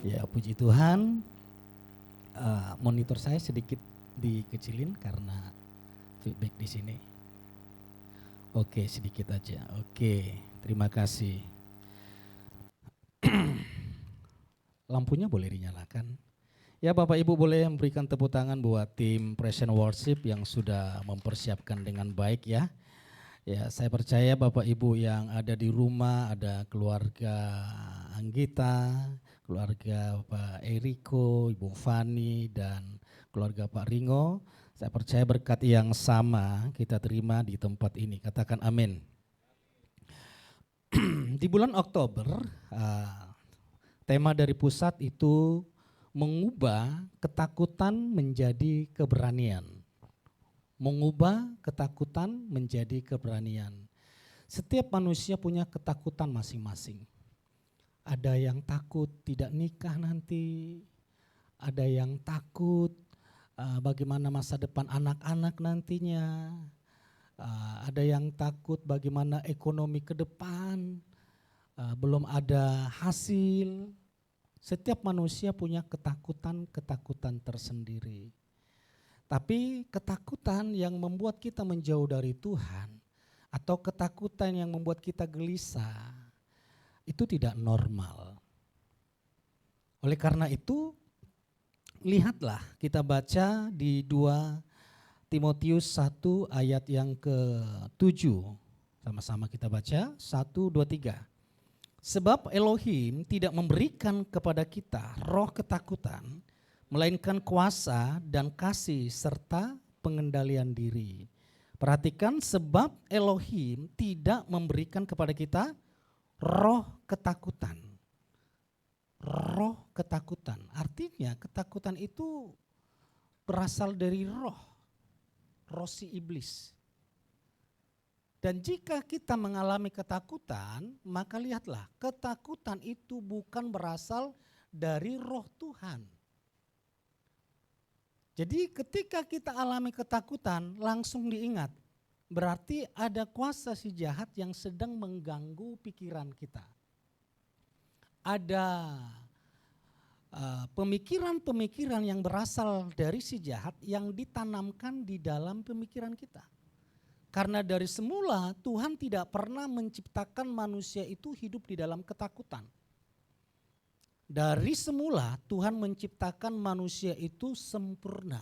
Ya, puji Tuhan, monitor saya sedikit dikecilin karena feedback di sini. Oke, sedikit aja. Oke, terima kasih. Lampunya boleh dinyalakan. Ya, Bapak Ibu boleh memberikan tepuk tangan buat tim Praise and Worship yang sudah mempersiapkan dengan baik ya. Ya, saya percaya Bapak Ibu yang ada di rumah, ada keluarga Anggita, keluarga Pak Eriko, Ibu Fani, dan keluarga Pak Ringo. Saya percaya berkat yang sama kita terima di tempat ini. Katakan amin. Di bulan Oktober, tema dari pusat itu mengubah ketakutan menjadi keberanian. Mengubah ketakutan menjadi keberanian. Setiap manusia punya ketakutan masing-masing. Ada yang takut tidak nikah nanti, ada yang takut bagaimana masa depan anak-anak nantinya, ada yang takut bagaimana ekonomi ke depan, belum ada hasil. Setiap manusia punya ketakutan-ketakutan tersendiri. Tapi ketakutan yang membuat kita menjauh dari Tuhan atau ketakutan yang membuat kita gelisah itu tidak normal. Oleh karena itu, lihatlah kita baca di 2 Timotius 1 ayat yang ke-7. Sama-sama kita baca, 1, 2, 3. Sebab Elohim tidak memberikan kepada kita roh ketakutan, melainkan kuasa dan kasih serta pengendalian diri. Perhatikan, sebab Elohim tidak memberikan kepada kita roh ketakutan. Roh ketakutan, artinya ketakutan itu berasal dari roh si iblis. Dan jika kita mengalami ketakutan, maka lihatlah, ketakutan itu bukan berasal dari roh Tuhan. Jadi ketika kita alami ketakutan, langsung diingat, berarti ada kuasa si jahat yang sedang mengganggu pikiran kita. Ada pemikiran-pemikiran yang berasal dari si jahat yang ditanamkan di dalam pemikiran kita. Karena dari semula Tuhan tidak pernah menciptakan manusia itu hidup di dalam ketakutan. Dari semula Tuhan menciptakan manusia itu sempurna,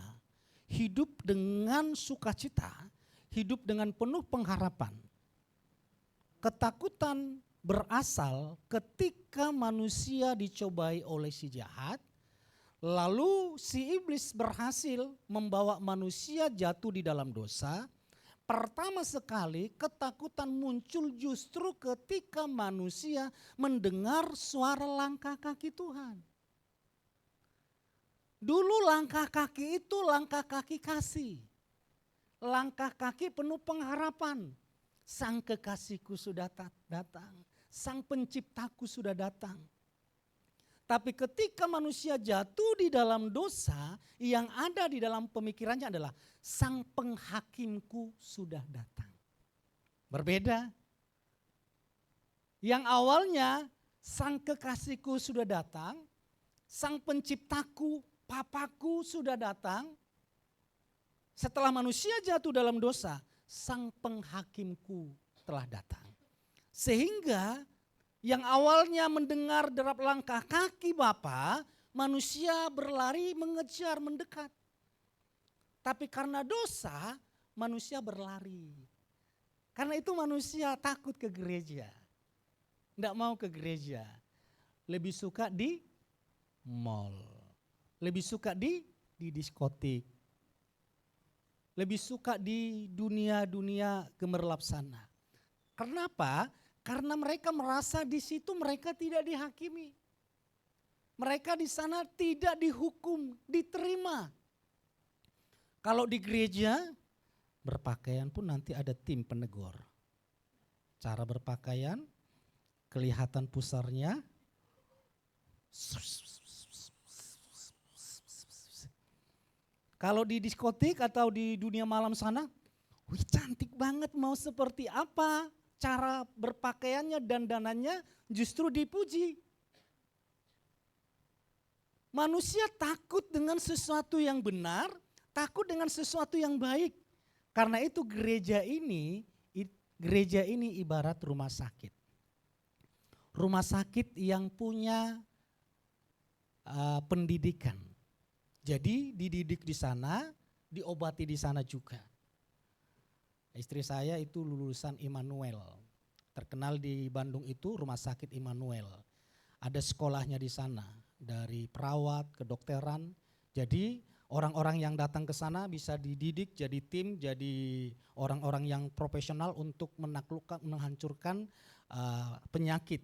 hidup dengan sukacita, hidup dengan penuh pengharapan. Ketakutan berasal ketika manusia dicobai oleh si jahat, lalu si iblis berhasil membawa manusia jatuh di dalam dosa. Pertama sekali ketakutan muncul justru ketika manusia mendengar suara langkah kaki Tuhan. Dulu langkah kaki itu langkah kaki kasih. Langkah kaki penuh pengharapan. Sang kekasihku sudah datang, sang penciptaku sudah datang. Tapi ketika manusia jatuh di dalam dosa, yang ada di dalam pemikirannya adalah sang penghakimku sudah datang. Berbeda. Yang awalnya sang kekasihku sudah datang, sang penciptaku, papaku sudah datang. Setelah manusia jatuh dalam dosa, sang penghakimku telah datang. Sehingga yang awalnya mendengar derap langkah kaki Bapa, manusia berlari mengejar mendekat. Tapi karena dosa, manusia berlari. Karena itu manusia takut ke gereja. Tidak mau ke gereja. Lebih suka di mall. Lebih suka di diskotik. Lebih suka di dunia-dunia gemerlap sana. Kenapa? Karena mereka merasa di situ mereka tidak dihakimi. Mereka di sana tidak dihukum, diterima. Kalau di gereja, berpakaian pun nanti ada tim penegur. Cara berpakaian, kelihatan pusarnya. Kalau di diskotik atau di dunia malam sana, wih cantik banget, mau seperti apa? Cara berpakaiannya dan danannya justru dipuji. Manusia takut dengan sesuatu yang benar, takut dengan sesuatu yang baik. Karena itu gereja ini ibarat rumah sakit. Rumah sakit yang punya pendidikan. Jadi dididik di sana, diobati di sana juga. Istri saya itu lulusan Immanuel. Terkenal di Bandung itu Rumah Sakit Immanuel. Ada sekolahnya di sana, dari perawat, kedokteran. Jadi orang-orang yang datang ke sana bisa dididik jadi tim, jadi orang-orang yang profesional untuk menaklukkan, menghancurkan penyakit.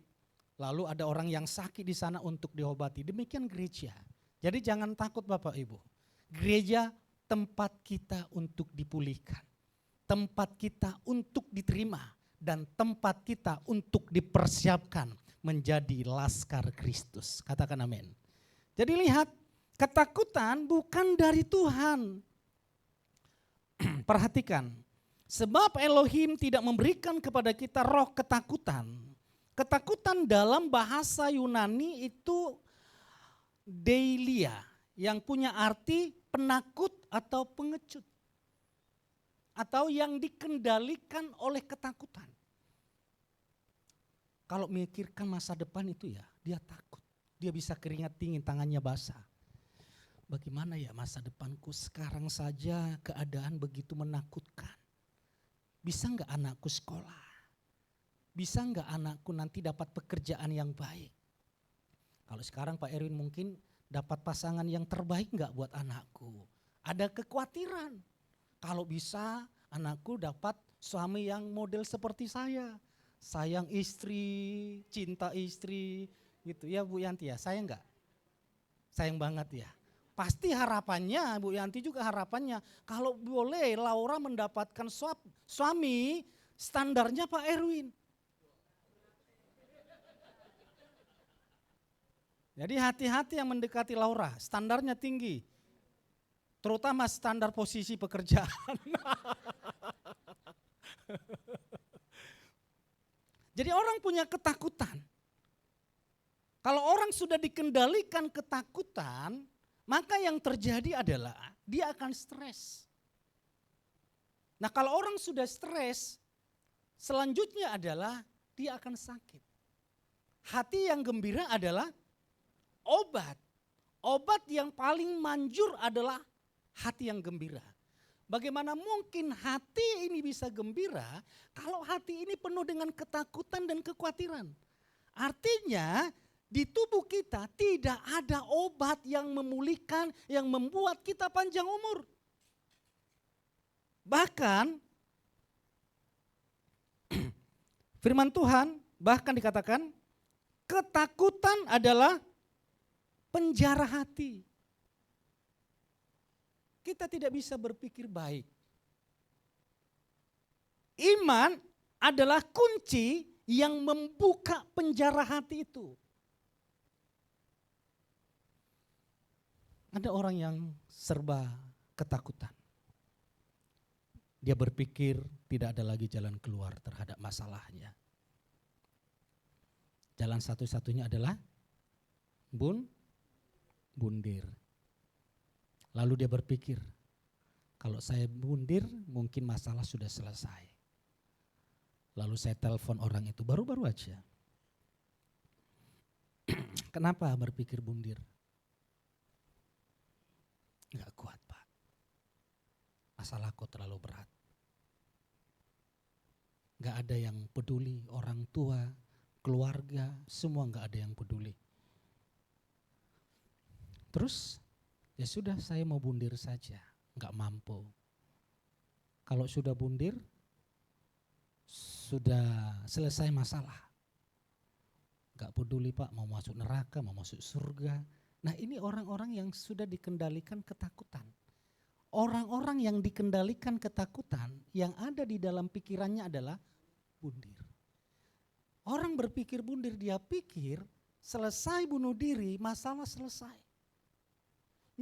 Lalu ada orang yang sakit di sana untuk diobati. Demikian gereja. Jadi jangan takut Bapak Ibu. Gereja tempat kita untuk dipulihkan. Tempat kita untuk diterima. Dan tempat kita untuk dipersiapkan menjadi laskar Kristus. Katakan amin. Jadi lihat, ketakutan bukan dari Tuhan. Perhatikan, sebab Elohim tidak memberikan kepada kita roh ketakutan. Ketakutan dalam bahasa Yunani itu deilia, yang punya arti penakut atau pengecut. Atau yang dikendalikan oleh ketakutan. Kalau memikirkan masa depan itu ya, dia takut. Dia bisa keringat dingin, tangannya basah. Bagaimana ya masa depanku sekarang saja keadaan begitu menakutkan. Bisa enggak anakku sekolah? Bisa enggak anakku nanti dapat pekerjaan yang baik? Kalau sekarang Pak Erwin mungkin dapat pasangan yang terbaik enggak buat anakku? Ada kekhawatiran. Kalau bisa anakku dapat suami yang model seperti saya. Sayang istri, cinta istri gitu ya Bu Yanti ya, sayang enggak? Sayang banget ya. Pasti harapannya, Bu Yanti juga harapannya, kalau boleh Laura mendapatkan suami standarnya Pak Erwin. Jadi hati-hati yang mendekati Laura, standarnya tinggi. Terutama standar posisi pekerjaan. Jadi orang punya ketakutan. Kalau orang sudah dikendalikan ketakutan, maka yang terjadi adalah dia akan stres. Nah kalau orang sudah stres, selanjutnya adalah dia akan sakit. Hati yang gembira adalah obat. Obat yang paling manjur adalah hati yang gembira. Bagaimana mungkin hati ini bisa gembira kalau hati ini penuh dengan ketakutan dan kekhawatiran. Artinya di tubuh kita tidak ada obat yang memulihkan, yang membuat kita panjang umur. Bahkan firman Tuhan bahkan dikatakan ketakutan adalah penjara hati. Kita tidak bisa berpikir baik. Iman adalah kunci yang membuka penjara hati itu. Ada orang yang serba ketakutan. Dia berpikir tidak ada lagi jalan keluar terhadap masalahnya. Jalan satu-satunya adalah bundir. Lalu dia berpikir, kalau saya bundir mungkin masalah sudah selesai. Lalu saya telepon orang itu baru-baru aja. Kenapa berpikir bundir? Enggak kuat Pak. Masalahku terlalu berat. Enggak ada yang peduli, orang tua, keluarga, semua enggak ada yang peduli. Terus ya sudah saya mau bundir saja, enggak mampu. Kalau sudah bundir, sudah selesai masalah. Enggak peduli Pak mau masuk neraka, mau masuk surga. Nah ini orang-orang yang sudah dikendalikan ketakutan. Orang-orang yang dikendalikan ketakutan yang ada di dalam pikirannya adalah bundir. Orang berpikir bundir, dia pikir selesai bunuh diri masalah selesai.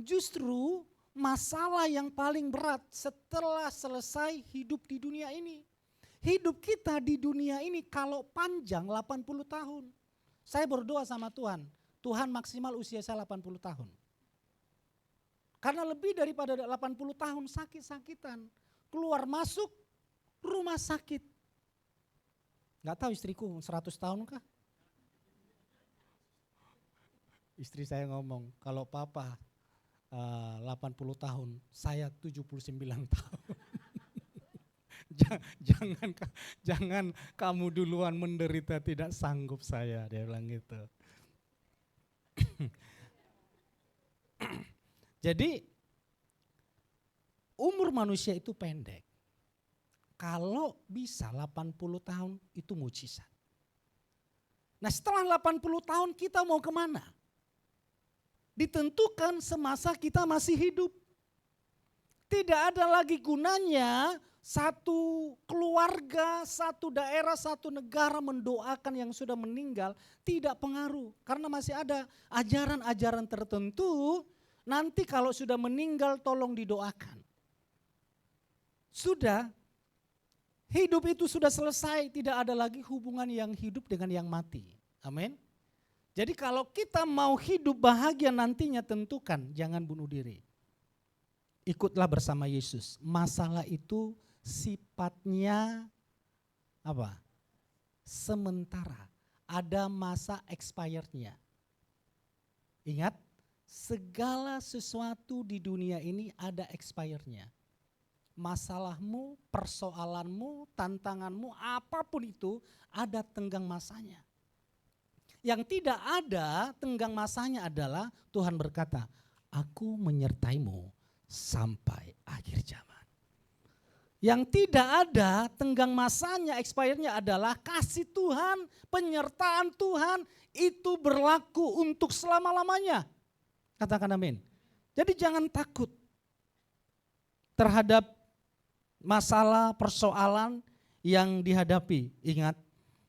Justru masalah yang paling berat setelah selesai hidup di dunia ini. Hidup kita di dunia ini kalau panjang 80 tahun. Saya berdoa sama Tuhan, Tuhan maksimal usia saya 80 tahun. Karena lebih daripada 80 tahun sakit-sakitan. Keluar masuk rumah sakit. Gak tahu istriku 100 tahun kah? Istri saya ngomong, kalau papa 80 tahun, saya 79 tahun. Jangan kamu duluan menderita, tidak sanggup saya, dia bilang gitu. Jadi umur manusia itu pendek. Kalau bisa 80 tahun itu mujizat. Nah setelah 80 tahun kita mau kemana? Ditentukan semasa kita masih hidup. Tidak ada lagi gunanya satu keluarga, satu daerah, satu negara mendoakan yang sudah meninggal, tidak pengaruh. Karena masih ada ajaran-ajaran tertentu, nanti kalau sudah meninggal tolong didoakan. Sudah, hidup itu sudah selesai, tidak ada lagi hubungan yang hidup dengan yang mati. Amin. Jadi kalau kita mau hidup bahagia nantinya, tentukan jangan bunuh diri. Ikutlah bersama Yesus. Masalah itu sifatnya apa? Sementara. Ada masa expirednya. Ingat, segala sesuatu di dunia ini ada expirednya. Masalahmu, persoalanmu, tantanganmu, apapun itu ada tenggang masanya. Yang tidak ada tenggang masanya adalah Tuhan berkata, aku menyertaimu sampai akhir zaman. Yang tidak ada tenggang masanya, expirednya adalah kasih Tuhan, penyertaan Tuhan itu berlaku untuk selama-lamanya. Katakan amin. Jadi jangan takut terhadap masalah, persoalan yang dihadapi. Ingat,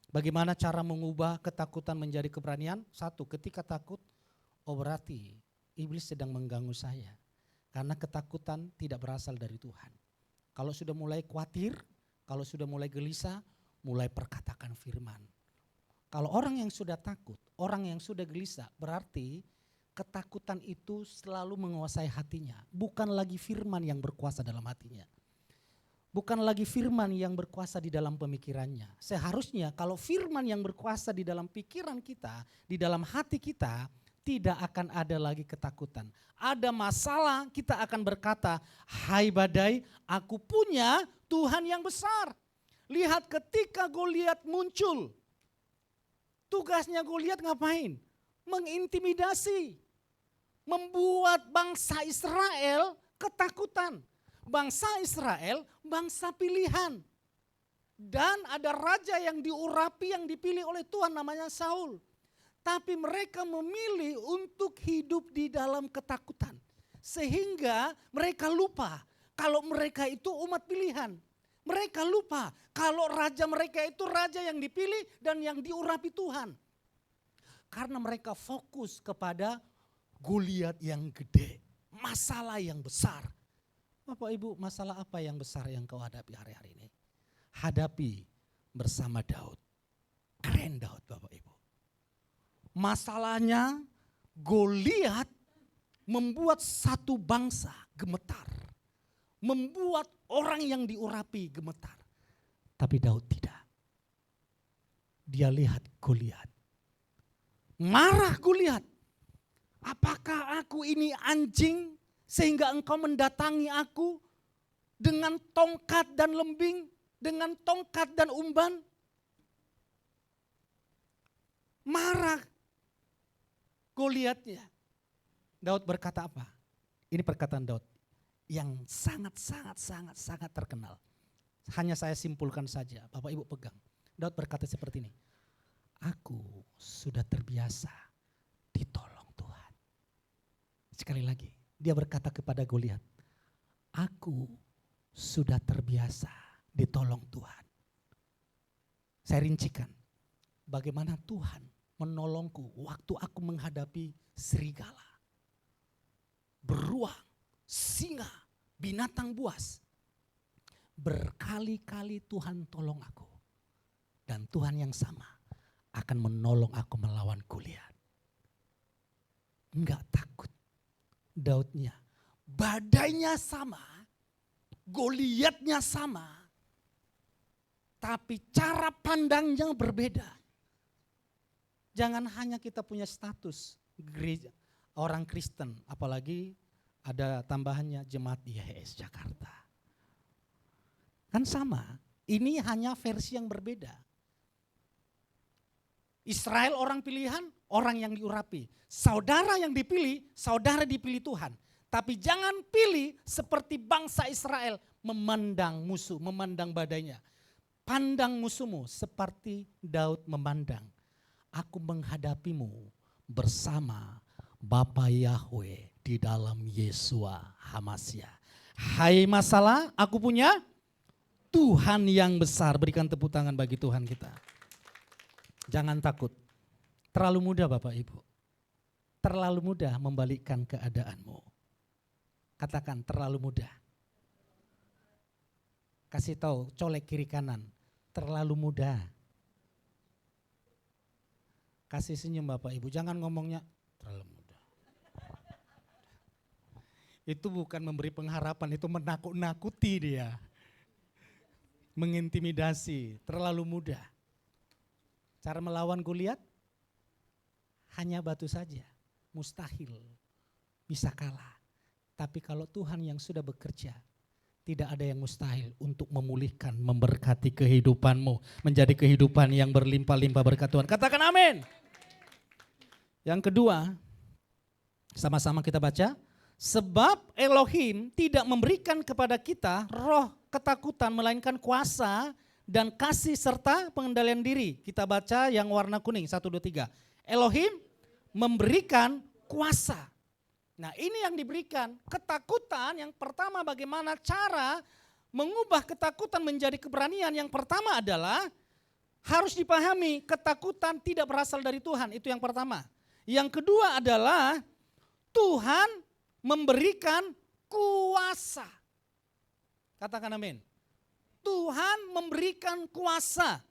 bagaimana cara mengubah ketakutan menjadi keberanian? Satu, ketika takut, oh berarti iblis sedang mengganggu saya. Karena ketakutan tidak berasal dari Tuhan. Kalau sudah mulai khawatir, kalau sudah mulai gelisah, mulai perkatakan firman. Kalau orang yang sudah takut, orang yang sudah gelisah, berarti ketakutan itu selalu menguasai hatinya. Bukan lagi firman yang berkuasa dalam hatinya. Bukan lagi firman yang berkuasa di dalam pemikirannya. Seharusnya kalau firman yang berkuasa di dalam pikiran kita, di dalam hati kita, tidak akan ada lagi ketakutan. Ada masalah, kita akan berkata, hai badai, aku punya Tuhan yang besar. Lihat ketika Goliat muncul, tugasnya Goliat ngapain? Mengintimidasi, membuat bangsa Israel ketakutan. Bangsa Israel, bangsa pilihan. Dan ada raja yang diurapi, yang dipilih oleh Tuhan namanya Saul. Tapi mereka memilih untuk hidup di dalam ketakutan. Sehingga mereka lupa kalau mereka itu umat pilihan. Mereka lupa kalau raja mereka itu raja yang dipilih dan yang diurapi Tuhan. Karena mereka fokus kepada Goliat yang gede, masalah yang besar. Bapak Ibu, masalah apa yang besar yang kau hadapi hari-hari ini? Hadapi bersama Daud. Keren Daud Bapak Ibu. Masalahnya Goliat membuat satu bangsa gemetar. Membuat orang yang diurapi gemetar. Tapi Daud tidak. Dia lihat Goliat. Marah Goliat. Apakah aku ini anjing sehingga engkau mendatangi aku dengan tongkat dan lembing, dengan tongkat dan umban? Marah Goliatnya. Daud berkata apa? Ini perkataan Daud yang sangat terkenal. Hanya saya simpulkan saja, Bapak Ibu pegang. Daud berkata seperti ini. Aku sudah terbiasa ditolong Tuhan. Sekali lagi, dia berkata kepada Goliat, aku sudah terbiasa ditolong Tuhan. Saya rincikan, bagaimana Tuhan menolongku waktu aku menghadapi serigala, beruang, singa, binatang buas. Berkali-kali Tuhan tolong aku. Dan Tuhan yang sama akan menolong aku melawan Goliat. Enggak takut Daudnya. badainya sama, Goliatnya sama, tapi cara pandangnya berbeda. Jangan hanya kita punya status gereja orang Kristen, apalagi ada tambahannya jemaat YHS Jakarta. Kan sama, ini hanya versi yang berbeda. Israel orang pilihan, orang yang diurapi. Saudara yang dipilih, saudara dipilih Tuhan. Tapi jangan pilih seperti bangsa Israel memandang musuh, memandang badainya. Pandang musuhmu seperti Daud memandang. Aku menghadapimu bersama Bapa Yahweh di dalam Yesua Hamasya. Hai masalah, aku punya Tuhan yang besar. Berikan tepuk tangan bagi Tuhan kita. Jangan takut. Terlalu mudah Bapak Ibu. Terlalu mudah membalikkan keadaanmu. Katakan terlalu mudah. Kasih tahu, colek kiri kanan. Terlalu mudah. Kasih senyum Bapak Ibu, jangan ngomongnya terlalu mudah. Itu bukan memberi pengharapan, itu menakut-nakuti dia. Mengintimidasi, terlalu mudah. Cara melawan Goliat hanya batu saja, mustahil, bisa kalah. Tapi kalau Tuhan yang sudah bekerja, tidak ada yang mustahil untuk memulihkan, memberkati kehidupanmu, menjadi kehidupan yang berlimpah-limpah berkat Tuhan. Katakan amin. Yang kedua, sama-sama kita baca. Sebab Elohim tidak memberikan kepada kita roh ketakutan, melainkan kuasa dan kasih serta pengendalian diri. Kita baca yang warna kuning, 1, 2, 3. Elohim memberikan kuasa. Nah ini yang diberikan, ketakutan yang pertama bagaimana cara mengubah ketakutan menjadi keberanian. Yang pertama adalah harus dipahami ketakutan tidak berasal dari Tuhan, itu yang pertama. Yang kedua adalah Tuhan memberikan kuasa. Katakan amin. Tuhan memberikan kuasa.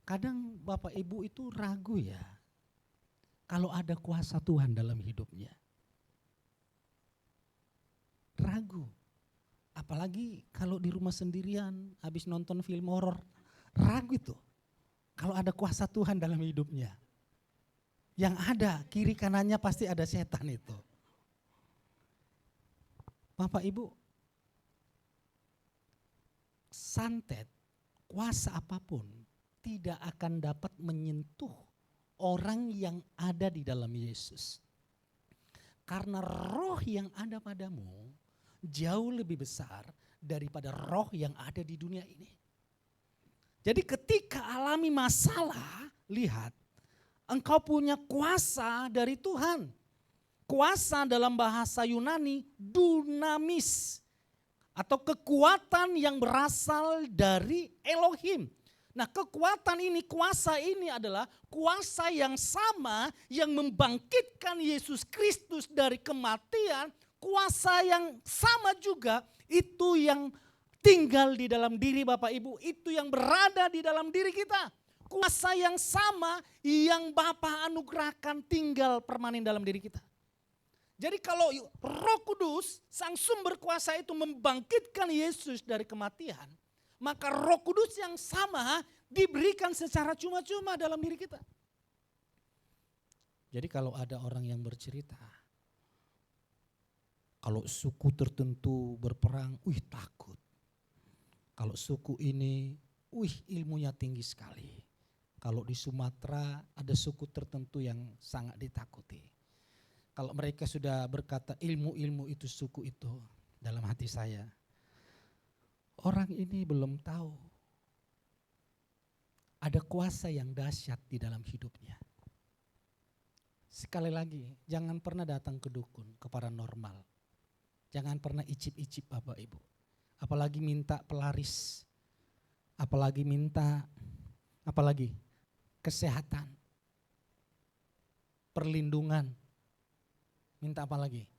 Kadang Bapak Ibu itu ragu ya. Kalau ada kuasa Tuhan dalam hidupnya. Ragu. Apalagi kalau di rumah sendirian habis nonton film horor. Ragu itu. Kalau ada kuasa Tuhan dalam hidupnya. Yang ada kiri kanannya pasti ada setan itu. Bapak Ibu, santet, kuasa apapun tidak akan dapat menyentuh orang yang ada di dalam Yesus. Karena roh yang ada padamu jauh lebih besar daripada roh yang ada di dunia ini. Jadi ketika alami masalah, lihat, engkau punya kuasa dari Tuhan. Kuasa dalam bahasa Yunani dunamis atau kekuatan yang berasal dari Elohim. Nah kekuatan ini, kuasa ini adalah kuasa yang sama yang membangkitkan Yesus Kristus dari kematian. Kuasa yang sama juga itu yang tinggal di dalam diri Bapak Ibu, itu yang berada di dalam diri kita. Kuasa yang sama yang Bapa anugerahkan tinggal permanen dalam diri kita. Jadi kalau Roh Kudus, sang sumber kuasa itu membangkitkan Yesus dari kematian, maka Roh Kudus yang sama diberikan secara cuma-cuma dalam diri kita. Jadi kalau ada orang yang bercerita, kalau suku tertentu berperang, takut. Kalau suku ini, ilmunya tinggi sekali. Kalau di Sumatera ada suku tertentu yang sangat ditakuti. Kalau mereka sudah berkata ilmu-ilmu itu suku itu, dalam hati saya, orang ini belum tahu ada kuasa yang dahsyat di dalam hidupnya. Sekali lagi, jangan pernah datang ke dukun, ke paranormal. Jangan pernah icip-icip Bapak Ibu. Apalagi minta pelaris, apalagi kesehatan, perlindungan, minta apa lagi?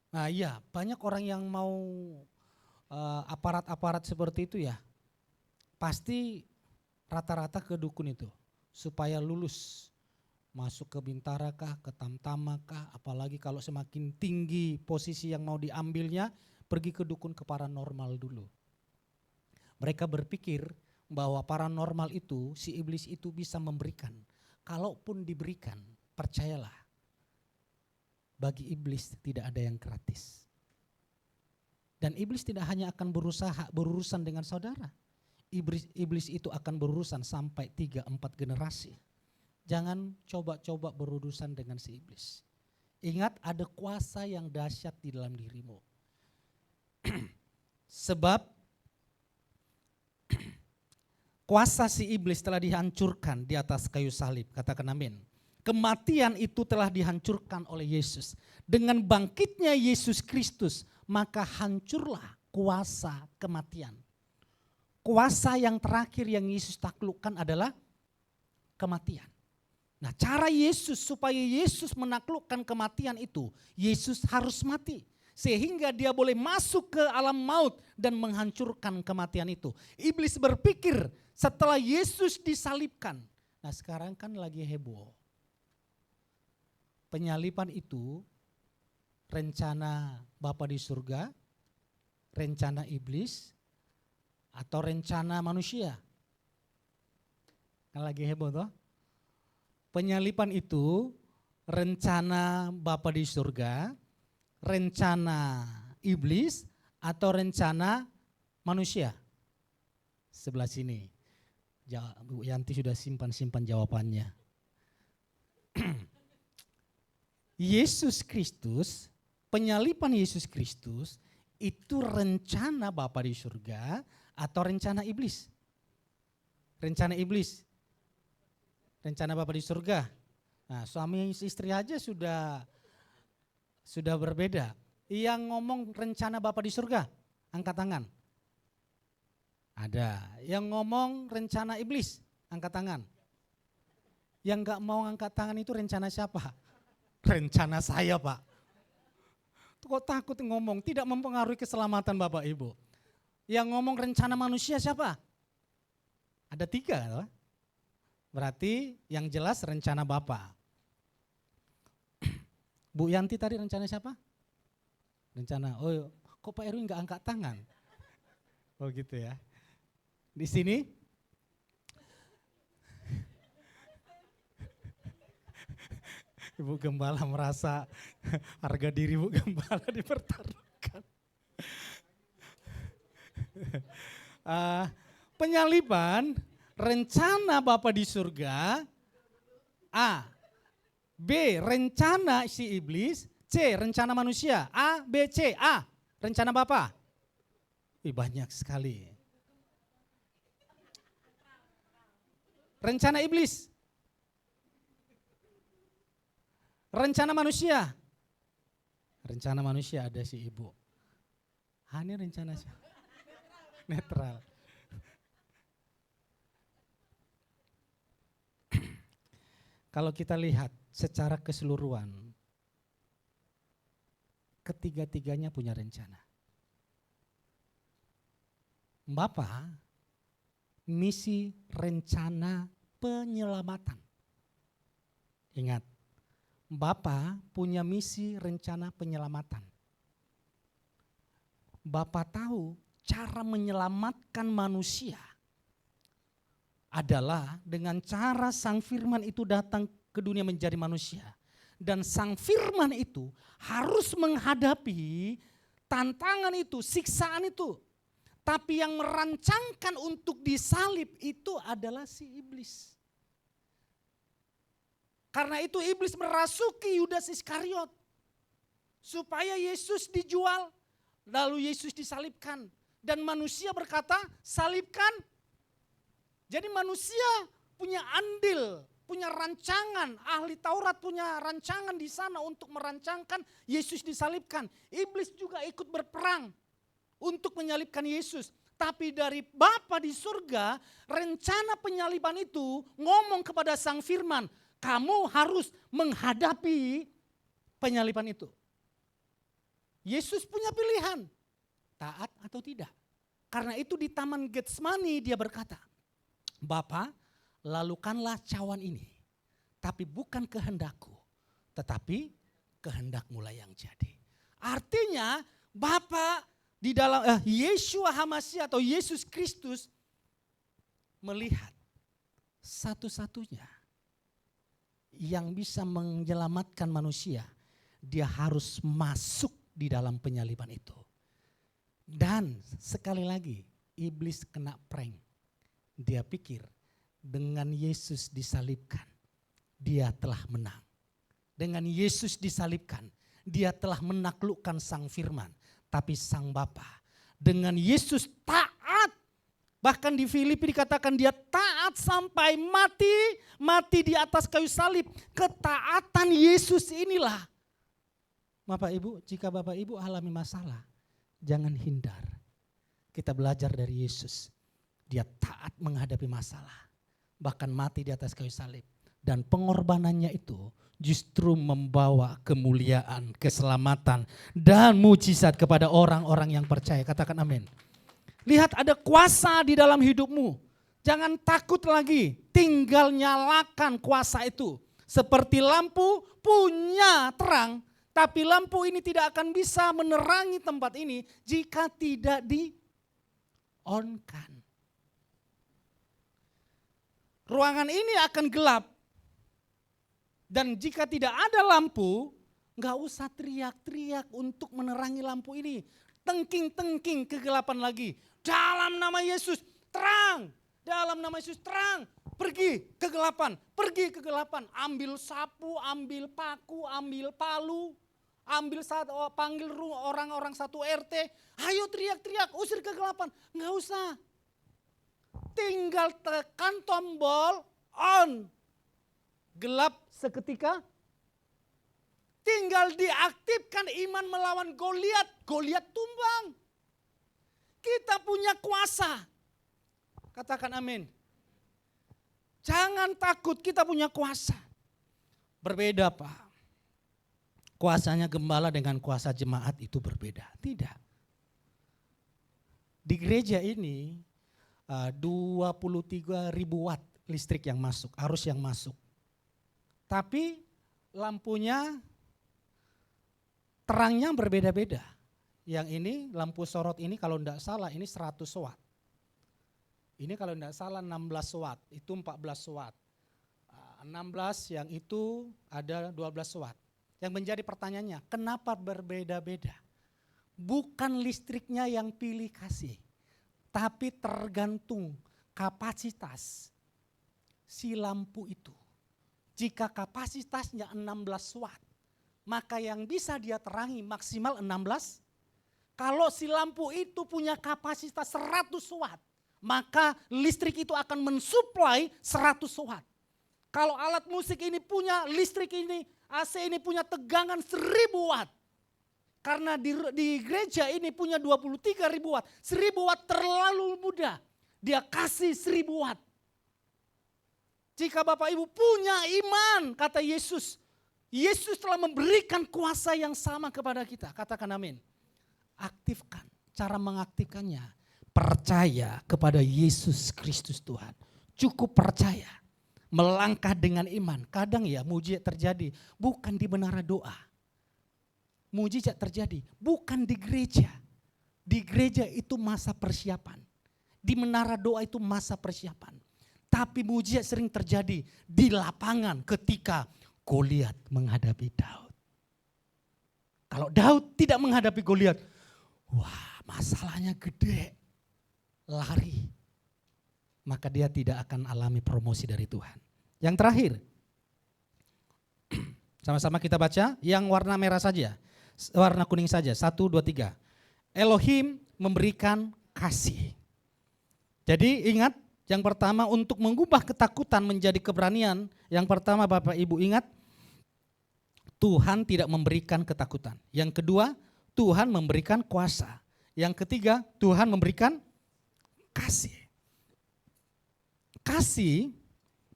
Nah iya, banyak orang yang mau aparat-aparat seperti itu ya, pasti rata-rata ke dukun itu supaya lulus Masuk ke Bintara kah, ke Tamtama kah, apalagi kalau semakin tinggi posisi yang mau diambilnya, pergi ke dukun ke paranormal dulu. Mereka berpikir bahwa paranormal itu, si iblis itu bisa memberikan. Kalaupun diberikan, percayalah, bagi iblis tidak ada yang gratis. Dan iblis tidak hanya akan berurusan dengan saudara. Iblis itu akan berurusan sampai 3-4 generasi. Jangan coba-coba berurusan dengan si iblis. Ingat, ada kuasa yang dahsyat di dalam dirimu. Sebab kuasa si iblis telah dihancurkan di atas kayu salib. Katakan amin. Kematian itu telah dihancurkan oleh Yesus. Dengan bangkitnya Yesus Kristus, maka hancurlah kuasa kematian. Kuasa yang terakhir yang Yesus taklukkan adalah kematian. Nah, cara Yesus supaya Yesus menaklukkan kematian itu, Yesus harus mati. Sehingga dia boleh masuk ke alam maut dan menghancurkan kematian itu. Iblis berpikir setelah Yesus disalibkan. Nah, sekarang kan lagi heboh. Penyaliban itu rencana Bapa di surga, rencana iblis, atau rencana manusia. Kan lagi heboh toh? Penyaliban itu rencana Bapa di surga, rencana iblis, atau rencana manusia? Sebelah sini. Bu Yanti sudah simpan jawabannya. Yesus Kristus, penyaliban Yesus Kristus itu rencana Bapa di surga atau rencana iblis? Rencana iblis. Rencana Bapa di surga. Nah, suami istri aja sudah berbeda. Yang ngomong rencana Bapa di surga, angkat tangan. Ada. Yang ngomong rencana iblis, angkat tangan. Yang enggak mau angkat tangan itu rencana siapa? Rencana saya, Pak. Kok takut ngomong, tidak mempengaruhi keselamatan Bapak Ibu. Yang ngomong rencana manusia siapa? Ada 3 loh. Berarti yang jelas rencana Bapak. Bu Yanti tadi rencana siapa? Rencana, oh kok Pak Erwin enggak angkat tangan? Oh gitu ya. Di sini Ibu Gembala merasa harga diri Ibu Gembala dipertaruhkan. Penyaliban rencana Bapa di surga, A. B. Rencana si iblis, C. Rencana manusia, A, B, C, A. Rencana Bapa. Banyak sekali. Rencana iblis. Rencana manusia. Rencana manusia ada si ibu. Ini rencana siapa? Netral. Kalau kita lihat secara keseluruhan, ketiga-tiganya punya rencana. Bapa, misi rencana penyelamatan. Ingat, Bapa punya misi rencana penyelamatan. Bapa tahu cara menyelamatkan manusia adalah dengan cara Sang Firman itu datang ke dunia menjadi manusia. Dan Sang Firman itu harus menghadapi tantangan itu, siksaan itu. Tapi yang merancangkan untuk disalib itu adalah si iblis. Karena itu iblis merasuki Yudas Iskariot. Supaya Yesus dijual, lalu Yesus disalibkan. Dan manusia berkata, salibkan. Jadi manusia punya andil, punya rancangan, ahli Taurat punya rancangan di sana untuk merancangkan Yesus disalibkan. Iblis juga ikut berperang untuk menyalibkan Yesus. Tapi dari Bapa di surga, rencana penyaliban itu ngomong kepada Sang Firman, kamu harus menghadapi penyaliban itu. Yesus punya pilihan, taat atau tidak. Karena itu di Taman Getsemani dia berkata, Bapa, lalukanlah cawan ini. Tapi bukan kehendakku, tetapi kehendak-Mu lah yang jadi. Artinya Bapa di dalam Yeshua HaMashiach atau Yesus Kristus melihat satu-satunya yang bisa menyelamatkan manusia, dia harus masuk di dalam penyaliban itu. Dan sekali lagi, iblis kena prank. Dia pikir dengan Yesus disalibkan, dia telah menang. Dengan Yesus disalibkan, dia telah menaklukkan Sang Firman. Tapi Sang Bapa dengan Yesus taat. Bahkan di Filipi dikatakan dia taat sampai mati, mati di atas kayu salib. Ketaatan Yesus inilah. Bapak Ibu, jika Bapak Ibu alami masalah, jangan hindar. Kita belajar dari Yesus. Dia taat menghadapi masalah. Bahkan mati di atas kayu salib. Dan pengorbanannya itu justru membawa kemuliaan, keselamatan, dan mujizat kepada orang-orang yang percaya. Katakan amin. Lihat ada kuasa di dalam hidupmu. Jangan takut lagi, tinggal nyalakan kuasa itu. Seperti lampu punya terang, tapi lampu ini tidak akan bisa menerangi tempat ini jika tidak di-on-kan. Ruangan ini akan gelap. Dan jika tidak ada lampu, gak usah teriak-teriak untuk menerangi lampu ini. Tengking-tengking kegelapan lagi. Dalam nama Yesus terang. Dalam nama Yesus terang. Pergi kegelapan. Pergi kegelapan. Ambil sapu, ambil paku, ambil palu. Panggil orang-orang satu RT. Ayo teriak-teriak, usir kegelapan. Gak usah. Tinggal tekan tombol on. Gelap seketika. Tinggal diaktifkan iman melawan Goliat. Goliat tumbang. Kita punya kuasa. Katakan amin. Jangan takut, kita punya kuasa. Berbeda Pak. Kuasanya gembala dengan kuasa jemaat itu berbeda. Tidak. Di gereja ini 23.000 watt listrik yang masuk, arus yang masuk. Tapi lampunya terangnya berbeda-beda. Yang ini lampu sorot ini kalau tidak salah ini 100 watt. Ini kalau tidak salah 16 watt, itu 14 watt. 16 yang itu ada 12 watt. Yang menjadi pertanyaannya, kenapa berbeda-beda? Bukan listriknya yang pilih kasih, tapi tergantung kapasitas si lampu itu. Jika kapasitasnya 16 watt, maka yang bisa dia terangi maksimal 16. Kalau si lampu itu punya kapasitas 100 watt, maka listrik itu akan mensuplai 100 watt. Kalau alat musik ini punya listrik ini, AC ini punya tegangan 1000 watt. Karena di gereja ini punya 23.000 watt. 1000 watt terlalu mudah. Dia kasih 1000 watt. Jika Bapak Ibu punya iman, kata Yesus. Yesus telah memberikan kuasa yang sama kepada kita. Katakan amin. Aktifkan. Cara mengaktifkannya. Percaya kepada Yesus Kristus Tuhan. Cukup percaya. Melangkah dengan iman. Kadang ya mujizat terjadi. Bukan di menara doa. Mujizat terjadi. Bukan di gereja. Di gereja itu masa persiapan. Di menara doa itu masa persiapan. Tapi mujizat sering terjadi di lapangan ketika Goliat menghadapi Daud. Kalau Daud tidak menghadapi Goliat, wah masalahnya gede, lari. Maka dia tidak akan alami promosi dari Tuhan. Yang terakhir, sama-sama kita baca yang warna merah saja, warna kuning saja, 1, 2, 3. Elohim memberikan kasih. Jadi ingat, yang pertama untuk mengubah ketakutan menjadi keberanian. Yang pertama Bapak Ibu ingat, Tuhan tidak memberikan ketakutan. Yang kedua, Tuhan memberikan kuasa. Yang ketiga, Tuhan memberikan kasih. Kasih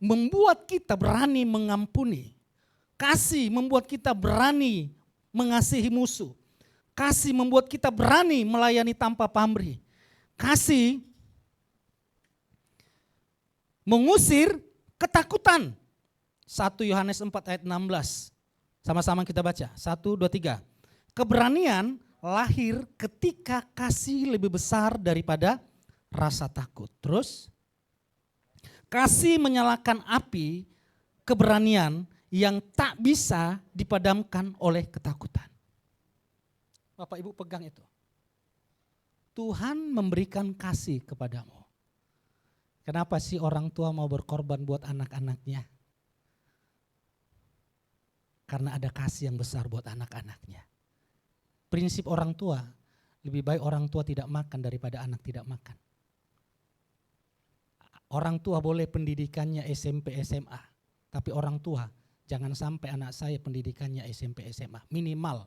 membuat kita berani mengampuni. Kasih membuat kita berani mengasihi musuh. Kasih membuat kita berani melayani tanpa pamrih. Kasih mengusir ketakutan. 1 Yohanes 4 ayat 16. Sama-sama kita baca. 1, 2, 3. Keberanian lahir ketika kasih lebih besar daripada rasa takut. Terus, kasih menyalakan api keberanian yang tak bisa dipadamkan oleh ketakutan. Bapak Ibu pegang itu. Tuhan memberikan kasih kepadamu. Kenapa sih orang tua mau berkorban buat anak-anaknya? Karena ada kasih yang besar buat anak-anaknya. Prinsip orang tua, lebih baik orang tua tidak makan daripada anak tidak makan. Orang tua boleh pendidikannya SMP, SMA. Tapi orang tua jangan sampai anak saya pendidikannya SMP, SMA. Minimal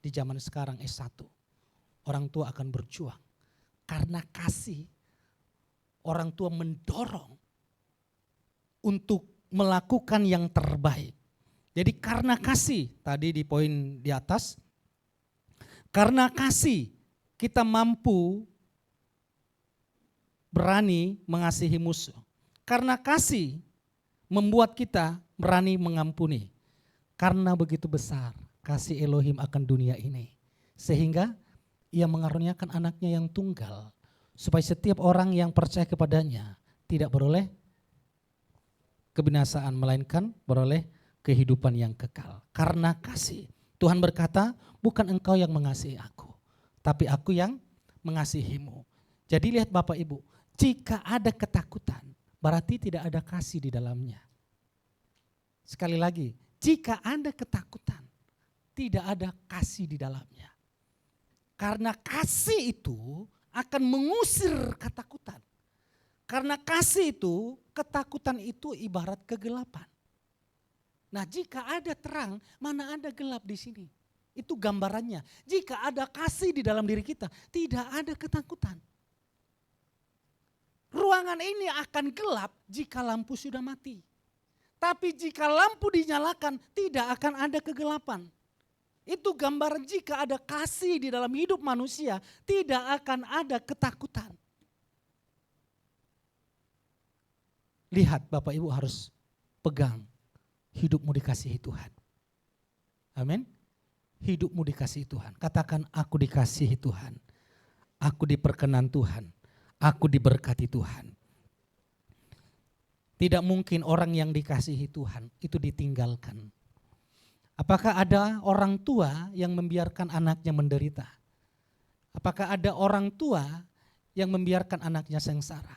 di zaman sekarang S1. Orang tua akan berjuang. Karena kasih, orang tua mendorong untuk melakukan yang terbaik. Jadi karena kasih, tadi di poin di atas, karena kasih kita mampu berani mengasihi musuh. Karena kasih membuat kita berani mengampuni. Karena begitu besar kasih Elohim akan dunia ini. Sehingga ia mengaruniakan anaknya yang tunggal. Supaya setiap orang yang percaya kepadanya tidak beroleh kebinasaan, melainkan beroleh kehidupan yang kekal. Karena kasih. Tuhan berkata, bukan engkau yang mengasihi aku, tapi aku yang mengasihimu. Jadi lihat Bapak Ibu, jika ada ketakutan, berarti tidak ada kasih di dalamnya. Sekali lagi, jika ada ketakutan, tidak ada kasih di dalamnya. Karena kasih itu akan mengusir ketakutan. Karena kasih itu, ketakutan itu ibarat kegelapan. Nah, jika ada terang, mana ada gelap di sini? Itu gambarannya. Jika ada kasih di dalam diri kita, tidak ada ketakutan. Ruangan ini akan gelap jika lampu sudah mati. Tapi jika lampu dinyalakan, tidak akan ada kegelapan. Itu gambaran jika ada kasih di dalam hidup manusia, tidak akan ada ketakutan. Lihat Bapak Ibu harus pegang. Hidupmu dikasihi Tuhan. Amin. Hidupmu dikasihi Tuhan. Katakan aku dikasihi Tuhan. Aku diperkenan Tuhan. Aku diberkati Tuhan. Tidak mungkin orang yang dikasihi Tuhan itu ditinggalkan. Apakah ada orang tua yang membiarkan anaknya menderita? Apakah ada orang tua yang membiarkan anaknya sengsara?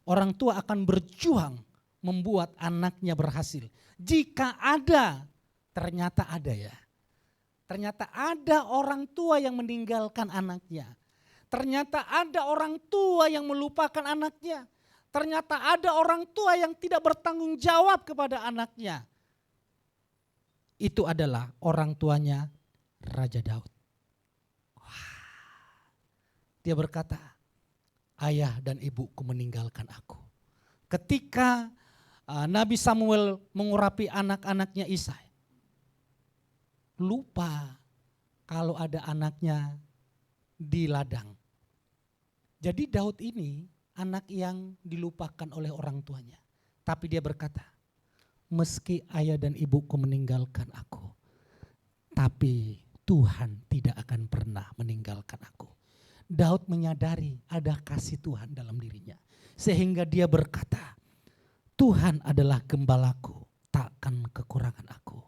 Orang tua akan berjuang membuat anaknya berhasil. Jika ada, ternyata ada ya. Ternyata ada orang tua yang meninggalkan anaknya. Ternyata ada orang tua yang melupakan anaknya. Ternyata ada orang tua yang tidak bertanggung jawab kepada anaknya. Itu adalah orang tuanya Raja Daud. Dia berkata, ayah dan ibuku meninggalkan aku. Ketika Nabi Samuel mengurapi anak-anaknya Isai, lupa kalau ada anaknya di ladang. Jadi Daud ini anak yang dilupakan oleh orang tuanya. Tapi dia berkata, meski ayah dan ibuku meninggalkan aku, tapi Tuhan tidak akan pernah meninggalkan aku. Daud menyadari ada kasih Tuhan dalam dirinya. Sehingga dia berkata, Tuhan adalah gembalaku, takkan kekurangan aku.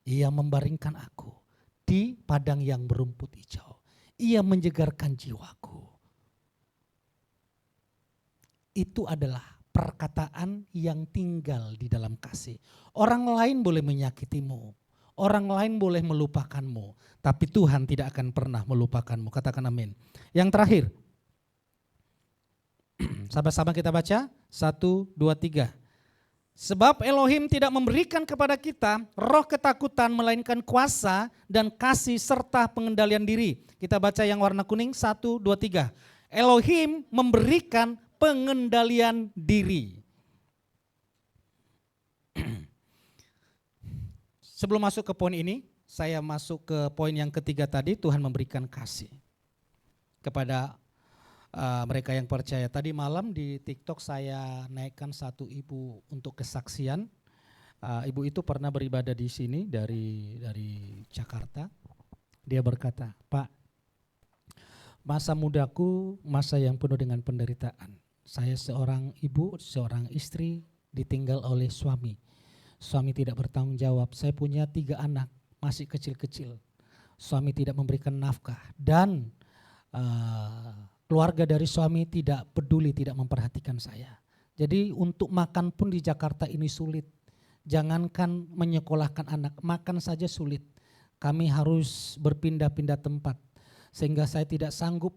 Ia membaringkan aku di padang yang berumput hijau. Ia menyegarkan jiwaku. Itu adalah perkataan yang tinggal di dalam kasih. Orang lain boleh menyakitimu, orang lain boleh melupakanmu, tapi Tuhan tidak akan pernah melupakanmu. Katakan amin. Yang terakhir, sama-sama kita baca, 1, 2, 3. Sebab Elohim tidak memberikan kepada kita roh ketakutan melainkan kuasa dan kasih serta pengendalian diri. Kita baca yang warna kuning, 1, 2, 3. Elohim memberikan pengendalian diri. Sebelum masuk ke poin ini, saya masuk ke poin yang ketiga tadi, Tuhan memberikan kasih kepada mereka yang percaya. Tadi malam di TikTok saya naikkan satu ibu untuk kesaksian. Ibu itu pernah beribadah di sini dari Jakarta. Dia berkata, Pak, masa mudaku masa yang penuh dengan penderitaan. Saya seorang ibu, seorang istri ditinggal oleh suami. Suami tidak bertanggung jawab. Saya punya 3 anak masih kecil-kecil. Suami tidak memberikan nafkah dan keluarga dari suami tidak peduli, tidak memperhatikan saya. Jadi untuk makan pun di Jakarta ini sulit. Jangankan menyekolahkan anak, makan saja sulit. Kami harus berpindah-pindah tempat. Sehingga saya tidak sanggup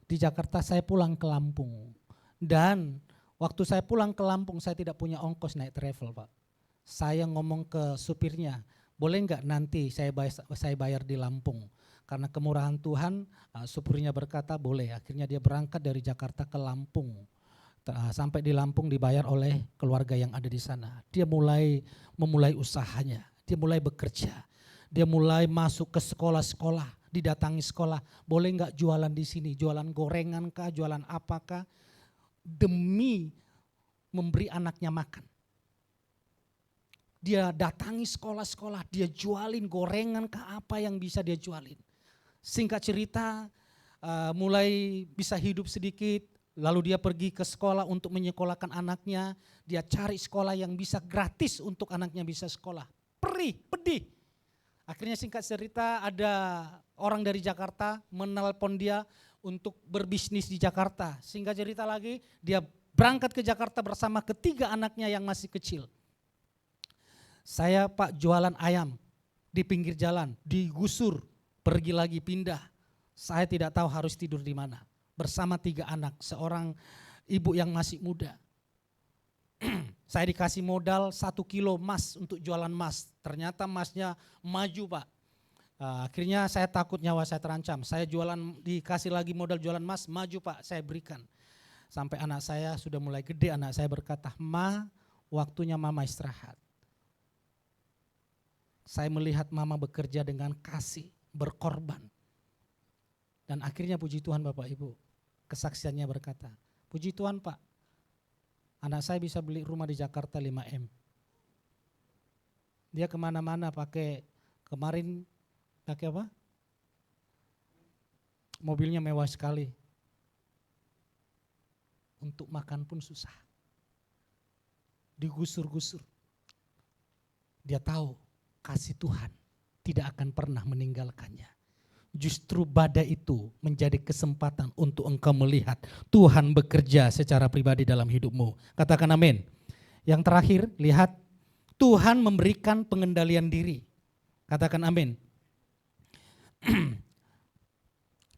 di Jakarta, saya pulang ke Lampung. Dan waktu saya pulang ke Lampung, saya tidak punya ongkos naik travel, Pak. Saya ngomong ke supirnya, boleh nggak nanti saya bayar di Lampung? Karena kemurahan Tuhan, supirnya berkata boleh. Akhirnya dia berangkat dari Jakarta ke Lampung. Sampai di Lampung dibayar oleh keluarga yang ada di sana. Dia memulai usahanya, dia mulai bekerja, dia mulai masuk ke sekolah-sekolah, didatangi sekolah, boleh nggak jualan di sini, jualan gorengan kah, jualan apakah, demi memberi anaknya makan. Dia datangi sekolah-sekolah, dia jualin gorengan kah, apa yang bisa dia jualin. Singkat cerita, mulai bisa hidup sedikit. Lalu dia pergi ke sekolah untuk menyekolahkan anaknya. Dia cari sekolah yang bisa gratis untuk anaknya bisa sekolah. Pedih. Akhirnya singkat cerita ada orang dari Jakarta menelpon dia untuk berbisnis di Jakarta. Singkat cerita lagi dia berangkat ke Jakarta bersama ketiga anaknya yang masih kecil. Saya Pak jualan ayam di pinggir jalan, digusur, pergi lagi pindah. Saya tidak tahu harus tidur di mana. Bersama 3 anak, seorang ibu yang masih muda. Saya dikasih modal 1 kilo emas untuk jualan emas. Ternyata emasnya maju, Pak. Akhirnya saya takut nyawa saya terancam. Saya dikasih lagi modal jualan emas, maju Pak, saya berikan. Sampai anak saya sudah mulai gede, anak saya berkata, Ma, waktunya mama istirahat. Saya melihat mama bekerja dengan kasih, berkorban. Dan akhirnya puji Tuhan Bapak Ibu, kesaksiannya berkata, puji Tuhan Pak, anak saya bisa beli rumah di Jakarta 5M. Dia kemana-mana kemarin pakai apa? Mobilnya mewah sekali. Untuk makan pun susah. Digusur-gusur. Dia tahu kasih Tuhan tidak akan pernah meninggalkannya. Justru badai itu menjadi kesempatan untuk engkau melihat Tuhan bekerja secara pribadi dalam hidupmu. Katakan amin. Yang terakhir, lihat Tuhan memberikan pengendalian diri. Katakan amin.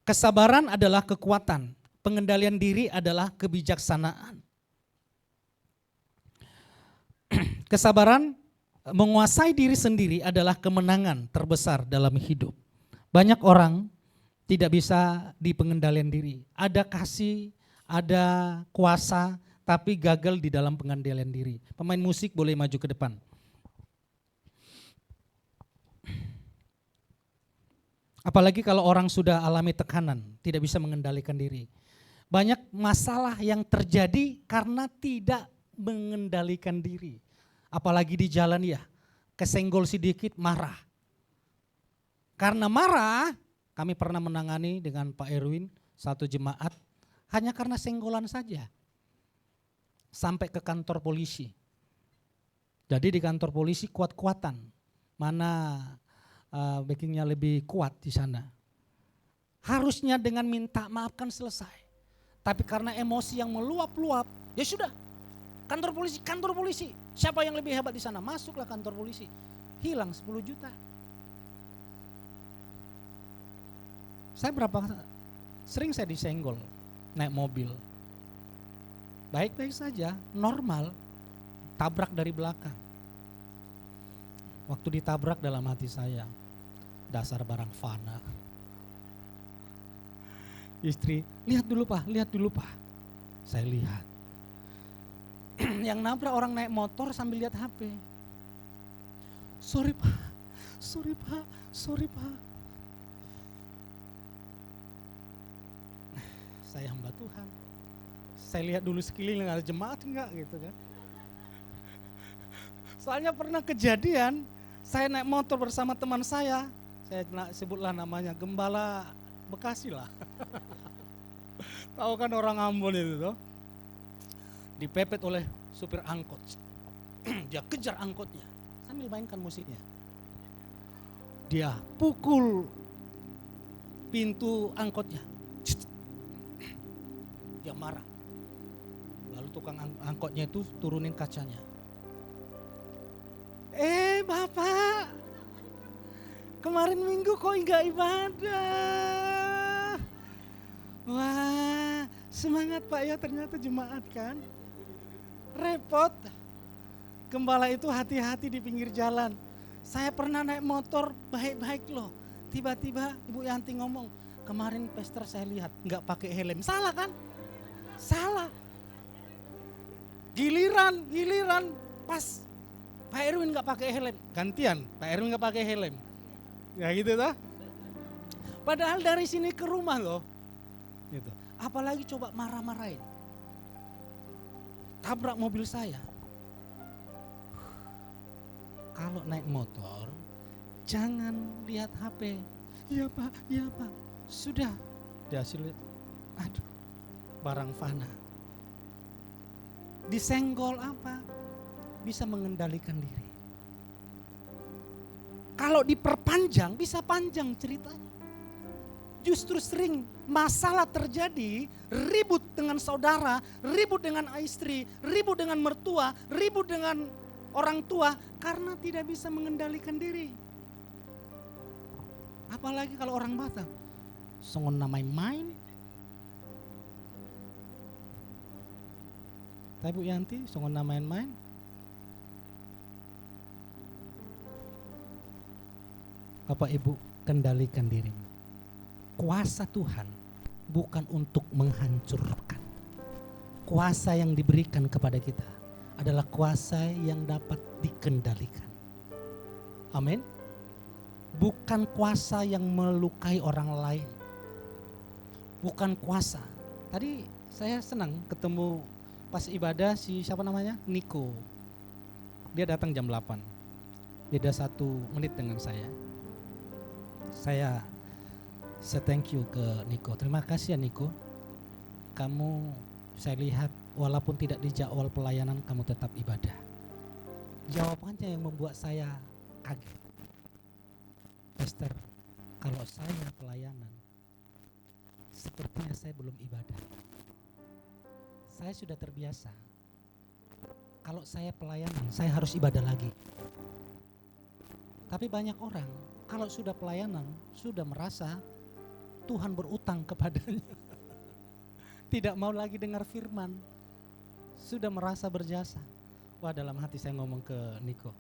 Kesabaran adalah kekuatan, pengendalian diri adalah kebijaksanaan. Kesabaran menguasai diri sendiri adalah kemenangan terbesar dalam hidup. Banyak orang tidak bisa di pengendalian diri. Ada kasih, ada kuasa, tapi gagal di dalam pengendalian diri. Pemain musik boleh maju ke depan. Apalagi kalau orang sudah alami tekanan, tidak bisa mengendalikan diri. Banyak masalah yang terjadi karena tidak mengendalikan diri. Apalagi di jalan ya, kesenggol sedikit marah. Karena marah, kami pernah menangani dengan Pak Erwin, satu jemaat, hanya karena senggolan saja. Sampai ke kantor polisi. Jadi di kantor polisi kuat-kuatan, mana backingnya lebih kuat di sana. Harusnya dengan minta maaf kan selesai. Tapi karena emosi yang meluap-luap, ya sudah, kantor polisi. Siapa yang lebih hebat di sana? Masuklah kantor polisi. Hilang 10 juta. Sering saya disenggol naik mobil. Baik-baik saja, normal, tabrak dari belakang. Waktu ditabrak dalam hati saya, dasar barang fana. Istri, lihat dulu Pak. Saya lihat. Yang nabrak orang naik motor sambil lihat HP. Sorry Pak. Saya hamba Tuhan. Saya lihat dulu sekeliling ada jemaat enggak gitu kan. Soalnya pernah kejadian, saya naik motor bersama teman saya sebutlah namanya Gembala Bekasi lah. Tahu kan orang Ambon itu tuh. Dipepet oleh supir angkot. Dia kejar angkotnya sambil mainkan musiknya. Dia pukul pintu angkotnya. Dia marah. Lalu tukang angkotnya itu turunin kacanya. Bapak, kemarin minggu kok enggak ibadah? Wah, semangat Pak ya, ternyata jemaat kan. Repot. Gembala itu hati-hati di pinggir jalan. Saya pernah naik motor baik-baik loh. Tiba-tiba Ibu Yanti ngomong, kemarin pester saya lihat enggak pakai helm. Salah kan? Salah. Giliran pas Pak Erwin nggak pakai helm, gantian Pak Erwin nggak pakai helm, ya gitu toh. Padahal dari sini ke rumah loh, gitu. Apalagi coba marah-marahin, tabrak mobil saya. Kalau naik motor, jangan lihat HP. Iya Pak, sudah. Dihasil, aduh, barang fana. Disenggol apa? Bisa mengendalikan diri. Kalau diperpanjang bisa panjang ceritanya. Justru sering masalah terjadi, ribut dengan saudara, ribut dengan istri, ribut dengan mertua, ribut dengan orang tua karena tidak bisa mengendalikan diri. Apalagi kalau orang Batak, songon namai main. Tapi Bu Yanti, songon namain main. Bapak Ibu, kendalikan dirimu. Kuasa Tuhan bukan untuk menghancurkan. Kuasa yang diberikan kepada kita adalah kuasa yang dapat dikendalikan. Amin. Bukan kuasa yang melukai orang lain. Bukan kuasa. Tadi saya senang ketemu pas ibadah siapa namanya? Niko. Dia datang jam 8. Beda 1 menit dengan saya. Saya thank you ke Niko. Terima kasih ya Niko. Kamu saya lihat walaupun tidak di jadwal pelayanan kamu tetap ibadah. Jawabannya yang membuat saya kaget. Pastor, kalau saya pelayanan sepertinya saya belum ibadah. Saya sudah terbiasa. Kalau saya pelayanan saya harus ibadah lagi. Tapi banyak orang kalau sudah pelayanan, sudah merasa Tuhan berutang kepadanya. Tidak mau lagi dengar firman. Sudah merasa berjasa. Wah, dalam hati saya ngomong ke Niko,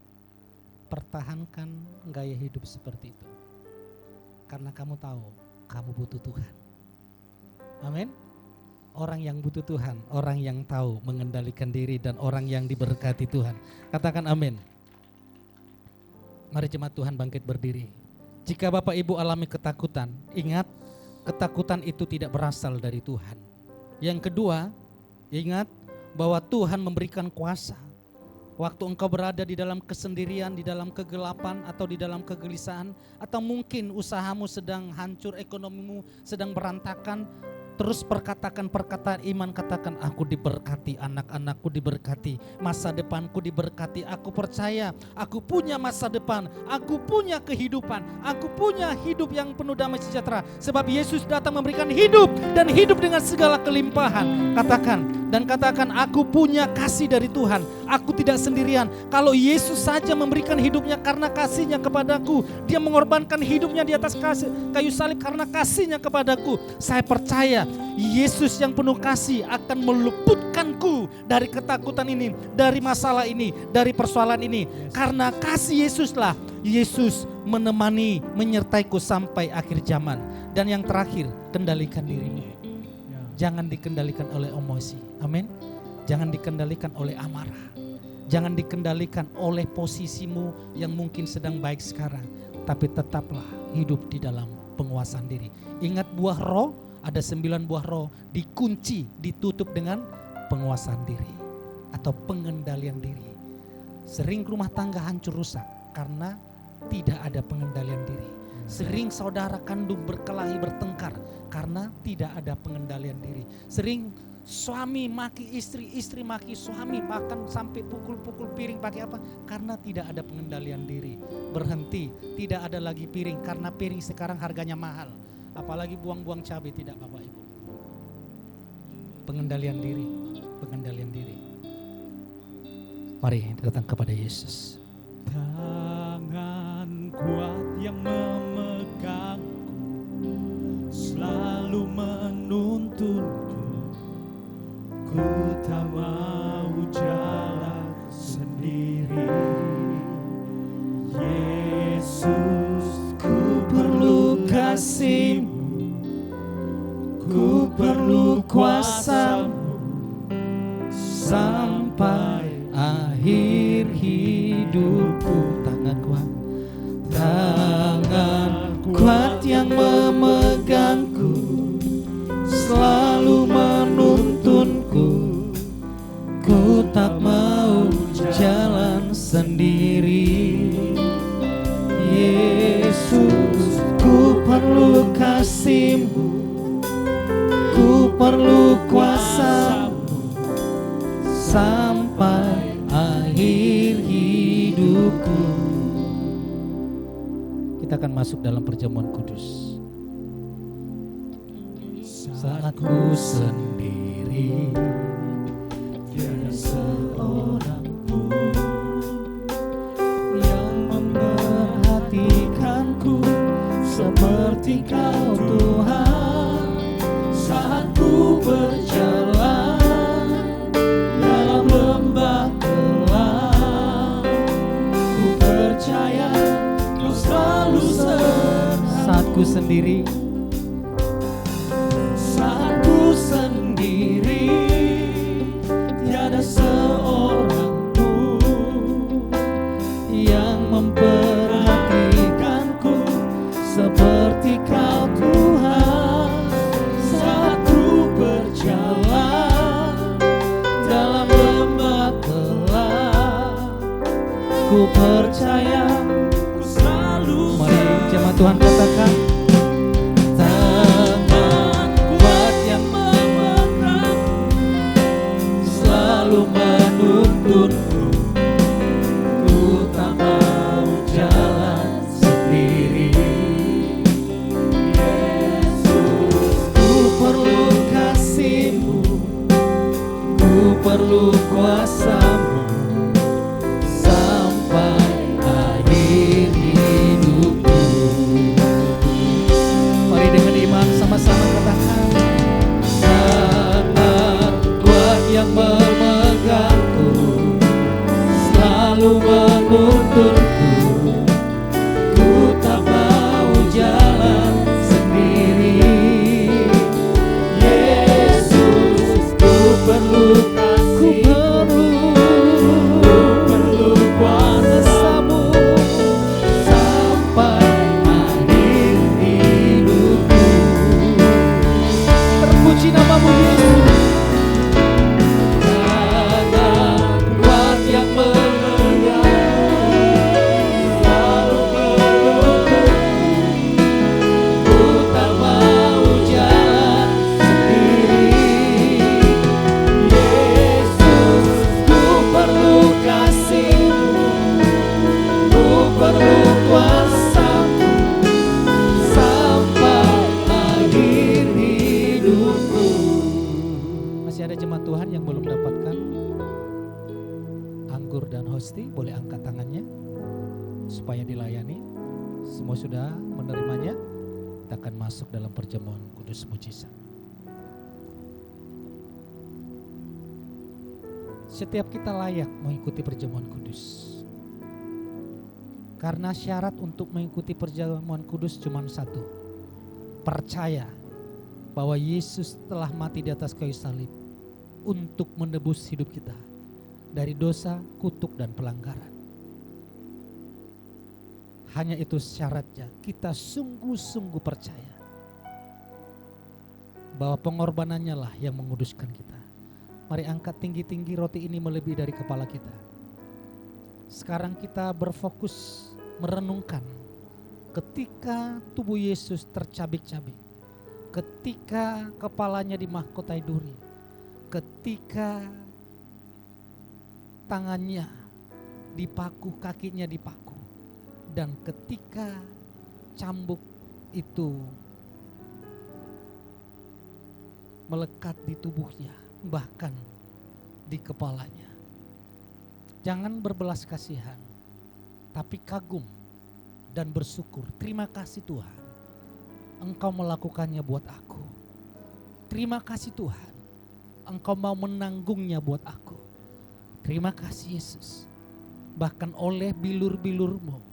pertahankan gaya hidup seperti itu. Karena kamu tahu, kamu butuh Tuhan. Amin. Orang yang butuh Tuhan, orang yang tahu mengendalikan diri dan orang yang diberkati Tuhan. Katakan amin. Mari jemaat Tuhan bangkit berdiri. Jika Bapak Ibu alami ketakutan, ingat ketakutan itu tidak berasal dari Tuhan. Yang kedua, ingat bahwa Tuhan memberikan kuasa. Waktu engkau berada di dalam kesendirian, di dalam kegelapan atau di dalam kegelisahan, atau mungkin usahamu sedang hancur, ekonomimu sedang berantakan, terus perkatakan perkataan iman, katakan aku diberkati, anak-anakku diberkati, masa depanku diberkati, aku percaya aku punya masa depan, aku punya kehidupan, aku punya hidup yang penuh damai sejahtera. Sebab Yesus datang memberikan hidup dan hidup dengan segala kelimpahan. Katakan aku punya kasih dari Tuhan, aku tidak sendirian. Kalau Yesus saja memberikan hidupnya karena kasihnya kepadaku, dia mengorbankan hidupnya di atas kayu salib karena kasihnya kepadaku. Saya percaya Yesus yang penuh kasih akan meluputkanku dari ketakutan ini, dari masalah ini, dari persoalan ini. Karena kasih Yesuslah, Yesus menemani, menyertaiku sampai akhir zaman. Dan yang terakhir, kendalikan dirimu. Jangan dikendalikan oleh emosi. Amin. Jangan dikendalikan oleh amarah. Jangan dikendalikan oleh posisimu yang mungkin sedang baik sekarang. Tapi tetaplah hidup di dalam penguasaan diri. Ingat buah roh, ada 9 buah roh dikunci, ditutup dengan penguasaan diri atau pengendalian diri. Sering rumah tangga hancur rusak karena tidak ada pengendalian diri. Sering saudara kandung berkelahi bertengkar karena tidak ada pengendalian diri. Sering suami maki istri, istri maki suami, bahkan sampai pukul-pukul piring pakai apa? Karena tidak ada pengendalian diri. Berhenti, tidak ada lagi piring karena piring sekarang harganya mahal. Apalagi buang-buang cabai, tidak Bapak Ibu. Pengendalian diri, pengendalian diri. Mari datang kepada Yesus. Tangan kuat yang memegangku, selalu menuntunku. Ku tak mau jalan sendiri. Yesus, ku perlu kasih-Mu, ku perlu kuasa-Mu sampai akhir hidupku. Tangan kuat, tangan kuat yang memegangku, selalu menuntunku. Ku tak mau jalan sendiri. Yesus, ku perlu kasih-Mu, ku perlu kuasa-Mu sampai akhir hidupku. kita akan masuk dalam perjamuan kudus. Saat ku sendiri, tiada seorang pun yang memperhatikanku seperti Kau Tuhan. Saat ku berjalan dalam lembah gelap, ku percaya Kau selalu serta. saat ku sendiri, Saat ku sendiri, tiada seorang pun yang memperhatikanku seperti Kau Tuhan. Saat ku berjalan dalam lembah gelap, ku percaya Kau selalu. mari jemaat Tuhan katakan, Tangan kuat yang memegangku, selalu menuntunku. Ku tak mau jalan sendiri. Yesus, ku perlu kasih-Mu, ku perlu kuasa-Mu sampai akhir hidupku. mari dengan iman sama-sama katakan, Tangan kuat yang memegangku, selalu menuntunku. Ku tak mau jalan sendiri. Yesus, ku perlu kasih-Mu, ku perlu kuasa-Mu sampai akhir hidupku. terpuji nama-Mu Yesus. Tangan kuat yang memegang, selalu menuntun. Ku tak mau jalan sendiri. Yesus, ku perlu kasih-Mu, ku perlu kuasa-Mu sampai akhir hidupku. Masih ada jemaat Tuhan yang belum dapatkan anggur dan hosti, boleh angkat tangannya supaya dilayani. Semua sudah menerimanya, kita akan masuk dalam perjamuan kudus mujizat. Setiap kita layak mengikuti perjamuan kudus. Karena syarat untuk mengikuti perjamuan kudus cuma satu. Percaya bahwa Yesus telah mati di atas kayu salib untuk menebus hidup kita dari dosa, kutuk, dan pelanggaran. Hanya itu syaratnya, kita sungguh-sungguh percaya bahwa pengorbanannya lah yang menguduskan kita. Mari angkat tinggi-tinggi, roti ini melebihi dari kepala kita. Sekarang kita berfokus merenungkan ketika tubuh Yesus tercabik-cabik, ketika kepalanya dimahkotai duri, ketika tangannya dipaku, kakinya dipaku, dan ketika cambuk itu melekat di tubuhnya, bahkan di kepalanya. Jangan berbelas kasihan, tapi kagum dan bersyukur. Terima kasih Tuhan, Engkau melakukannya buat aku. Terima kasih Tuhan, Engkau mau menanggungnya buat aku. Terima kasih Yesus, bahkan oleh bilur-bilur-Mu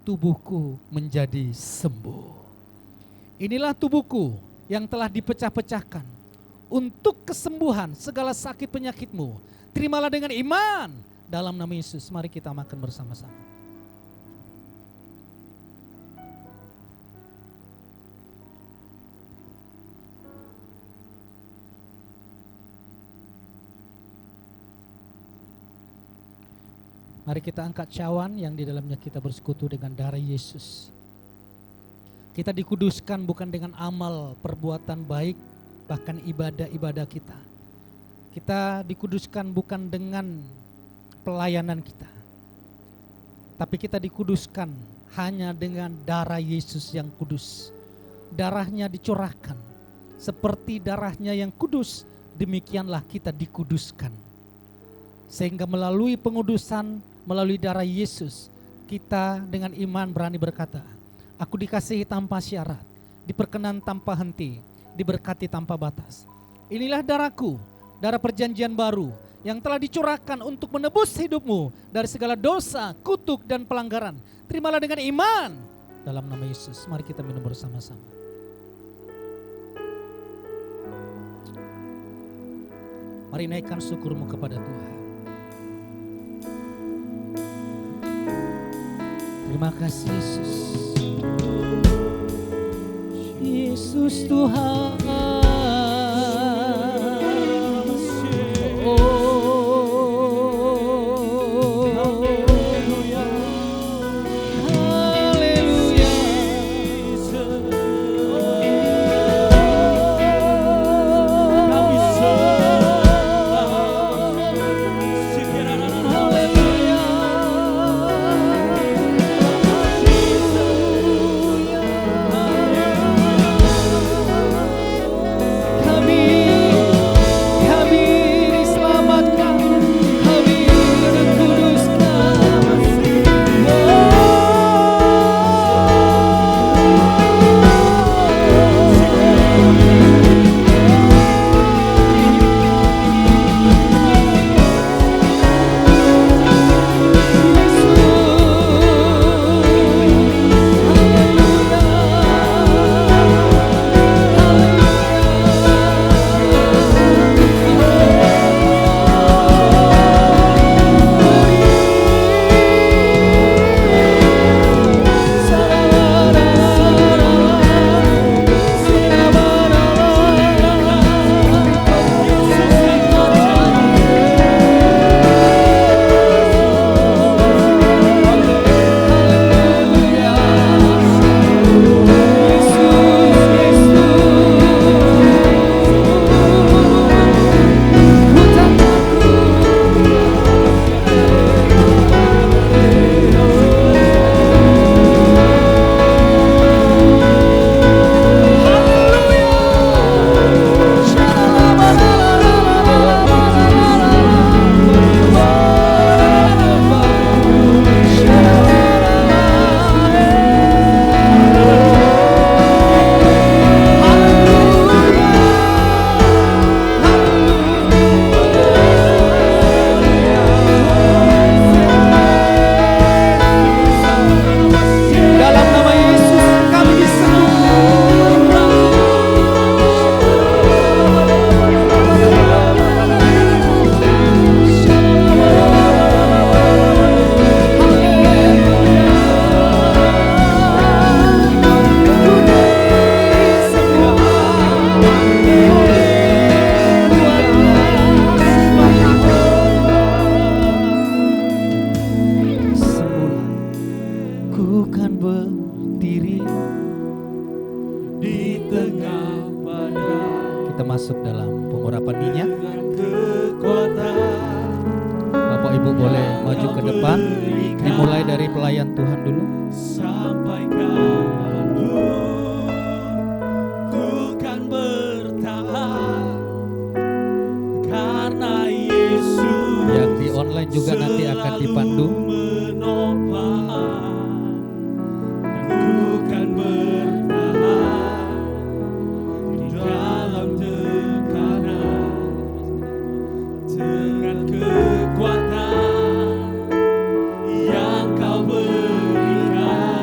tubuhku menjadi sembuh. Inilah tubuhku yang telah dipecah-pecahkan untuk kesembuhan segala sakit penyakitmu. Terimalah dengan iman dalam nama Yesus. Mari kita makan bersama-sama. Mari kita angkat cawan yang di dalamnya kita bersekutu dengan darah Yesus. Kita dikuduskan bukan dengan amal perbuatan baik, bahkan ibadah-ibadah kita. Kita dikuduskan bukan dengan pelayanan kita, tapi kita dikuduskan hanya dengan darah Yesus yang kudus. Darahnya dicurahkan, seperti darahnya yang kudus, demikianlah kita dikuduskan. Sehingga melalui pengudusan, melalui darah Yesus, kita dengan iman berani berkata, aku dikasihi tanpa syarat, diperkenan tanpa henti, diberkati tanpa batas. Inilah darahku, darah perjanjian baru, yang telah dicurahkan untuk menebus hidupmu dari segala dosa, kutuk, dan pelanggaran. Terimalah dengan iman dalam nama Yesus. Mari kita minum bersama-sama. Mari naikkan syukurmu kepada Tuhan. Terima kasih Yesus. Yesus Tuhan. berdiri. Di tengah badai Kita masuk dalam pengurapan minyak. dengan kekuatan Bapak Ibu boleh maju ke depan. Dimulai dari pelayan Tuhan dulu. sampai kapanpun ku kan bertahan karena Yesus Yang di online juga nanti akan dipandu. menopang dan ku kan bertahan di dalam tekanan dengan kekuatan yang kau berikan.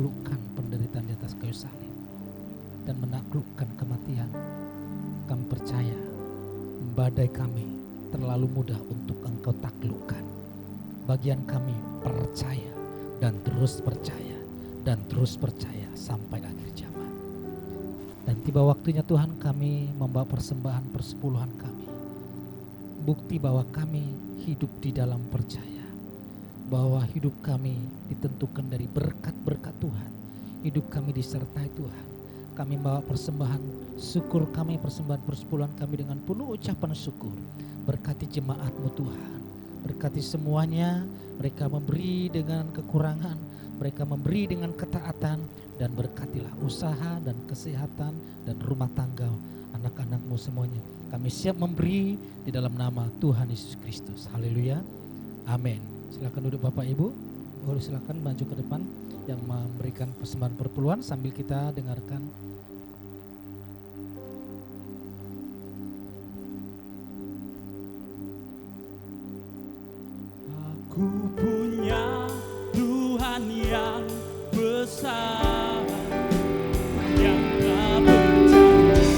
menaklukkan penderitaan di atas kayu salib dan menaklukkan kematian. Kami percaya badai kami terlalu mudah untuk Engkau taklukkan. Bagian kami percaya dan terus percaya dan terus percaya sampai akhir zaman. Dan tiba waktunya Tuhan, kami membawa persembahan persepuluhan kami. Bukti bahwa kami hidup di dalam percaya, bahwa hidup kami ditentukan dari berkat-berkat Tuhan. Hidup kami disertai Tuhan. Kami membawa persembahan syukur kami, persembahan persepuluhan kami dengan penuh ucapan syukur. Berkati jemaat-Mu Tuhan, berkati semuanya. Mereka memberi dengan kekurangan, mereka memberi dengan ketaatan, dan berkatilah usaha dan kesehatan dan rumah tangga anak-anak-Mu semuanya. Kami siap memberi di dalam nama Tuhan Yesus Kristus. Haleluya. Amin. Silakan duduk Bapak Ibu. Boleh silakan maju ke depan yang memberikan persembahan perpuluhan sambil kita dengarkan. Aku punya Tuhan yang besar, yang tak berjanji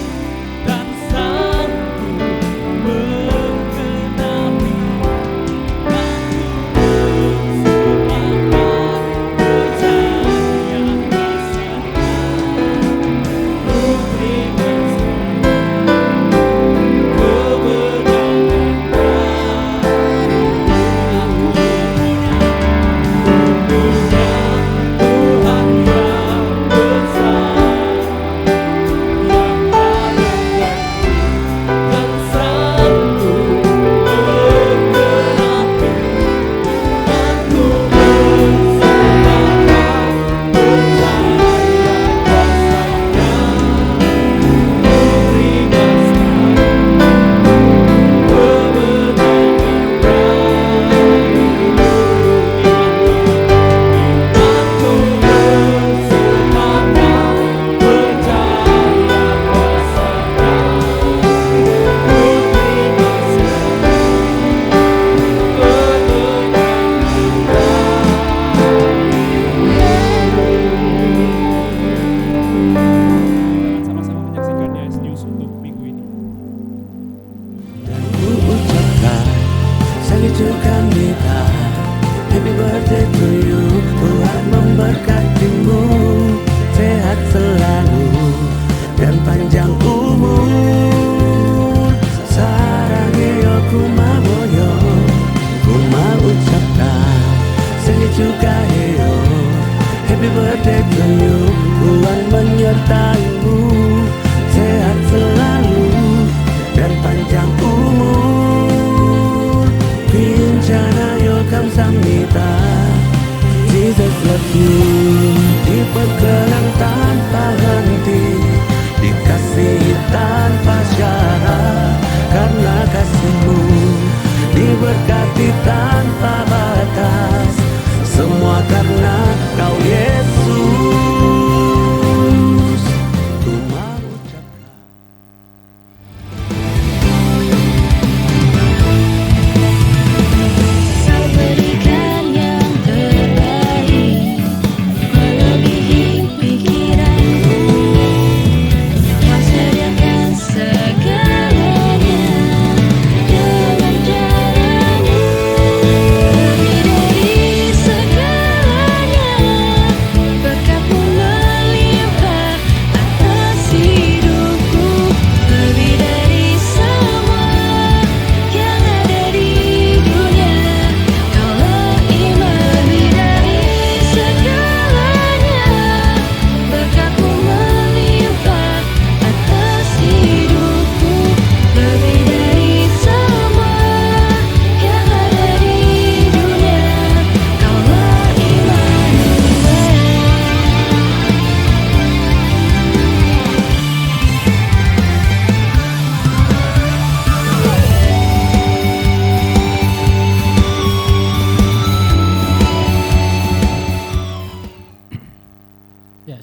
dan sanggup menggenapi. Aku bersemangat percaya rasanya, ku terima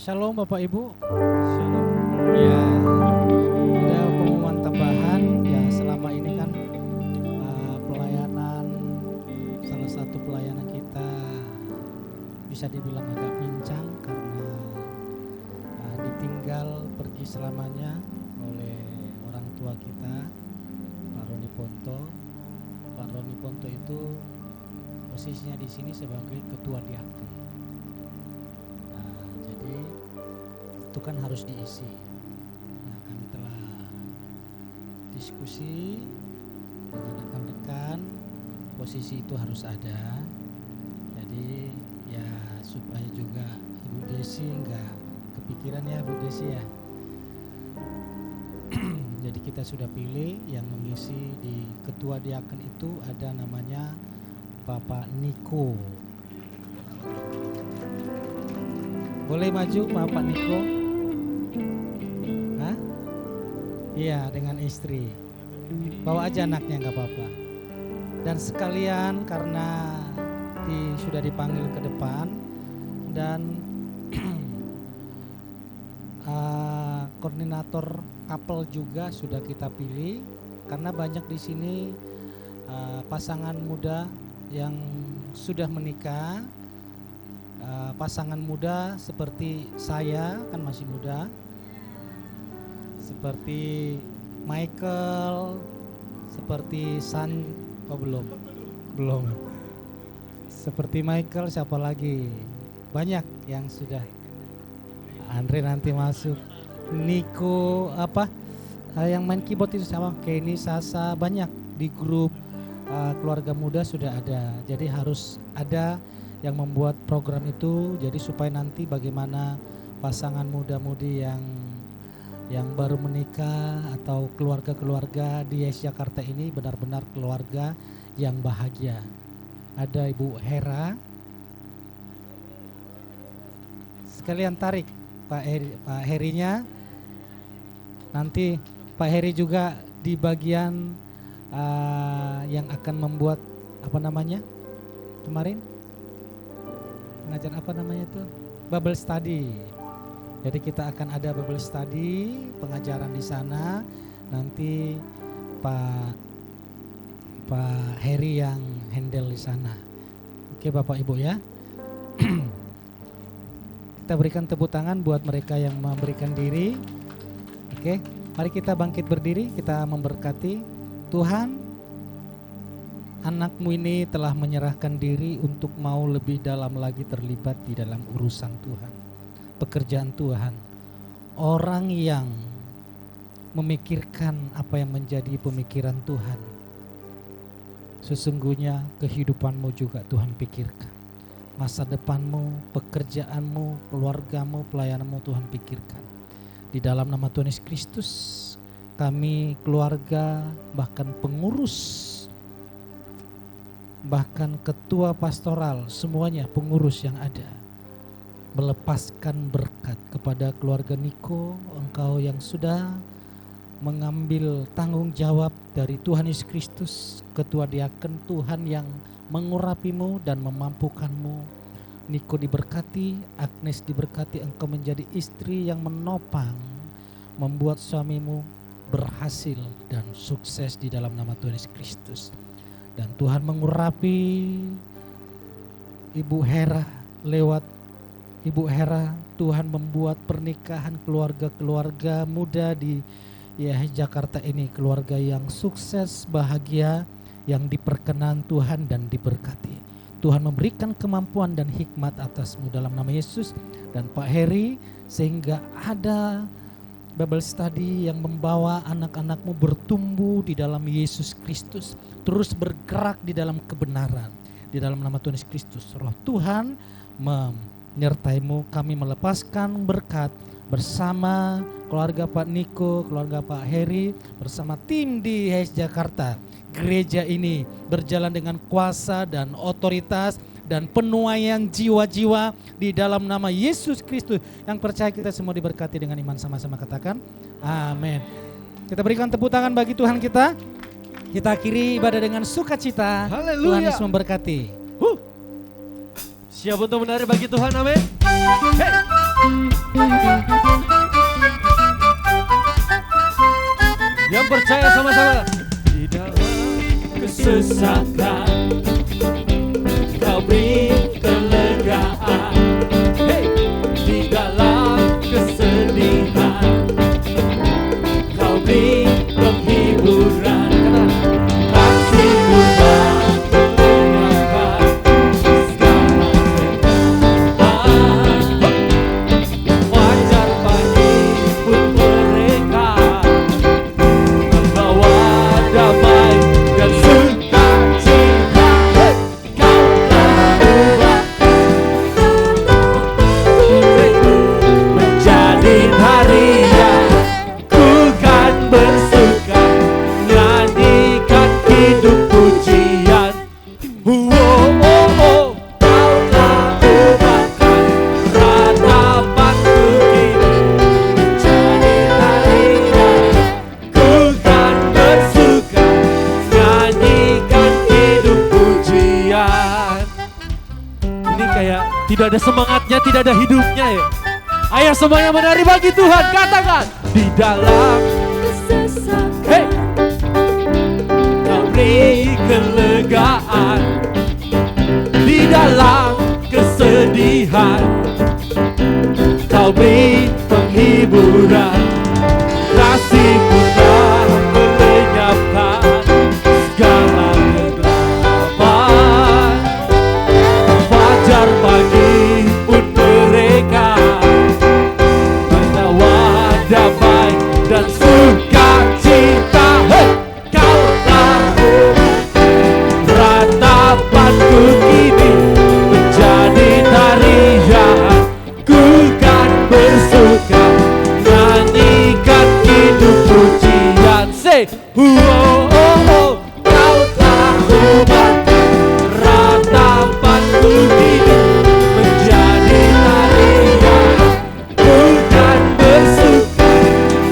Shalom Bapak Ibu. Shalom. Ya, ada pengumuman tambahan. Ya, selama ini kan pelayanan, salah satu pelayanan kita bisa dibilang agak pincang karena diberkati selamanya oleh orang tua kita, Pak Roni Ponto. Pak Roni Ponto itu posisinya di sini sebagai ketua diaken. Nah, jadi itu kan harus diisi. Nah, kami telah diskusi dengan rekan-rekan, posisi itu harus ada. Jadi ya supaya juga Ibu Desi enggak kepikiran ya Bu Desi ya. Jadi kita sudah pilih yang mengisi di ketua diaken itu ada namanya Bapak Niko. Boleh maju Bapak Niko? Hah? Iya, dengan istri. Bawa aja anaknya nggak apa-apa. Dan sekalian karena sudah dipanggil ke depan dan koordinator couple juga sudah kita pilih karena banyak di sini pasangan muda yang sudah menikah, pasangan muda seperti saya kan masih muda, seperti Michael, seperti belum, seperti Michael, siapa lagi, banyak yang sudah. Andre nanti masuk, Niko yang main keyboard itu sama, Kenny, Sasa, banyak di grup keluarga muda sudah ada. Jadi harus ada yang membuat program itu, jadi supaya nanti bagaimana pasangan muda-mudi yang baru menikah atau keluarga-keluarga di Jakarta ini benar-benar keluarga yang bahagia. Ada Ibu Hera, sekalian tarik Pak Herinya, nanti Pak Heri juga di bagian yang akan membuat kemarin pengajar itu Bible study. Jadi kita akan ada Bible study, pengajaran di sana. Nanti Pak Heri yang handle di sana. Oke Bapak Ibu ya. Kita berikan tepuk tangan buat mereka yang memberikan diri. Oke, mari kita bangkit berdiri, kita memberkati. Tuhan, anakmu ini telah menyerahkan diri untuk mau lebih dalam lagi terlibat di dalam urusan Tuhan, pekerjaan Tuhan. Orang yang memikirkan apa yang menjadi pemikiran Tuhan, sesungguhnya kehidupanmu juga Tuhan pikirkan. Masa depanmu, pekerjaanmu, keluargamu, pelayananmu Tuhan pikirkan. Di dalam nama Tuhan Yesus Kristus, kami keluarga, bahkan pengurus, bahkan ketua pastoral, semuanya pengurus yang ada, melepaskan berkat kepada keluarga Niko, engkau yang sudah mengambil tanggung jawab dari Tuhan Yesus Kristus, ketua diaken, Tuhan yang mengurapimu dan memampukanmu. Niko diberkati, Agnes diberkati, engkau menjadi istri yang menopang, membuat suamimu berhasil dan sukses di dalam nama Tuhan Yesus Kristus. Dan Tuhan mengurapi Ibu Hera, lewat Ibu Hera Tuhan membuat pernikahan keluarga-keluarga muda di Jakarta ini, keluarga yang sukses, bahagia, yang diperkenan Tuhan dan diberkati. Tuhan memberikan kemampuan dan hikmat atasmu dalam nama Yesus. Dan Pak Heri, sehingga ada Bible study yang membawa anak-anakmu bertumbuh di dalam Yesus Kristus, terus bergerak di dalam kebenaran, di dalam nama Tuhan Yesus Kristus. Roh Tuhan menyertaimu. Kami melepaskan berkat bersama keluarga Pak Niko, keluarga Pak Heri, bersama tim di Jakarta. Gereja ini berjalan dengan kuasa dan otoritas dan penuaian jiwa-jiwa di dalam nama Yesus Kristus. Yang percaya kita semua diberkati dengan iman, sama-sama katakan amin. Kita berikan tepuk tangan bagi Tuhan kita. Kita akhiri ibadah dengan sukacita. Haleluya. Tuhan Yesus memberkati. Siap untuk menari bagi Tuhan, amin. Hey. Yang percaya sama-sama. Di dalam kesesatan Kau beri kelegaan, hey. Di dalam kesedihan Tidak ada semangatnya, tidak ada hidupnya ya. Ayo semuanya menari bagi Tuhan, katakan. Di dalam kesesakan, hey, Kau beri kelegaan. Di dalam kesedihan Kau beri penghiburan. Kasih-Mu telah melenyapkan segala kegelapan. Fajar pagi pun mereka membawa damai dan sukacita. Hey! Kau tahu ratapanku kini menjadi tarian. Ku kan bersuka nyanyikan hidup pujian. Say, oh, oh, oh, kau tahu ratapanku kini menjadi tarian. Ku kan bersuka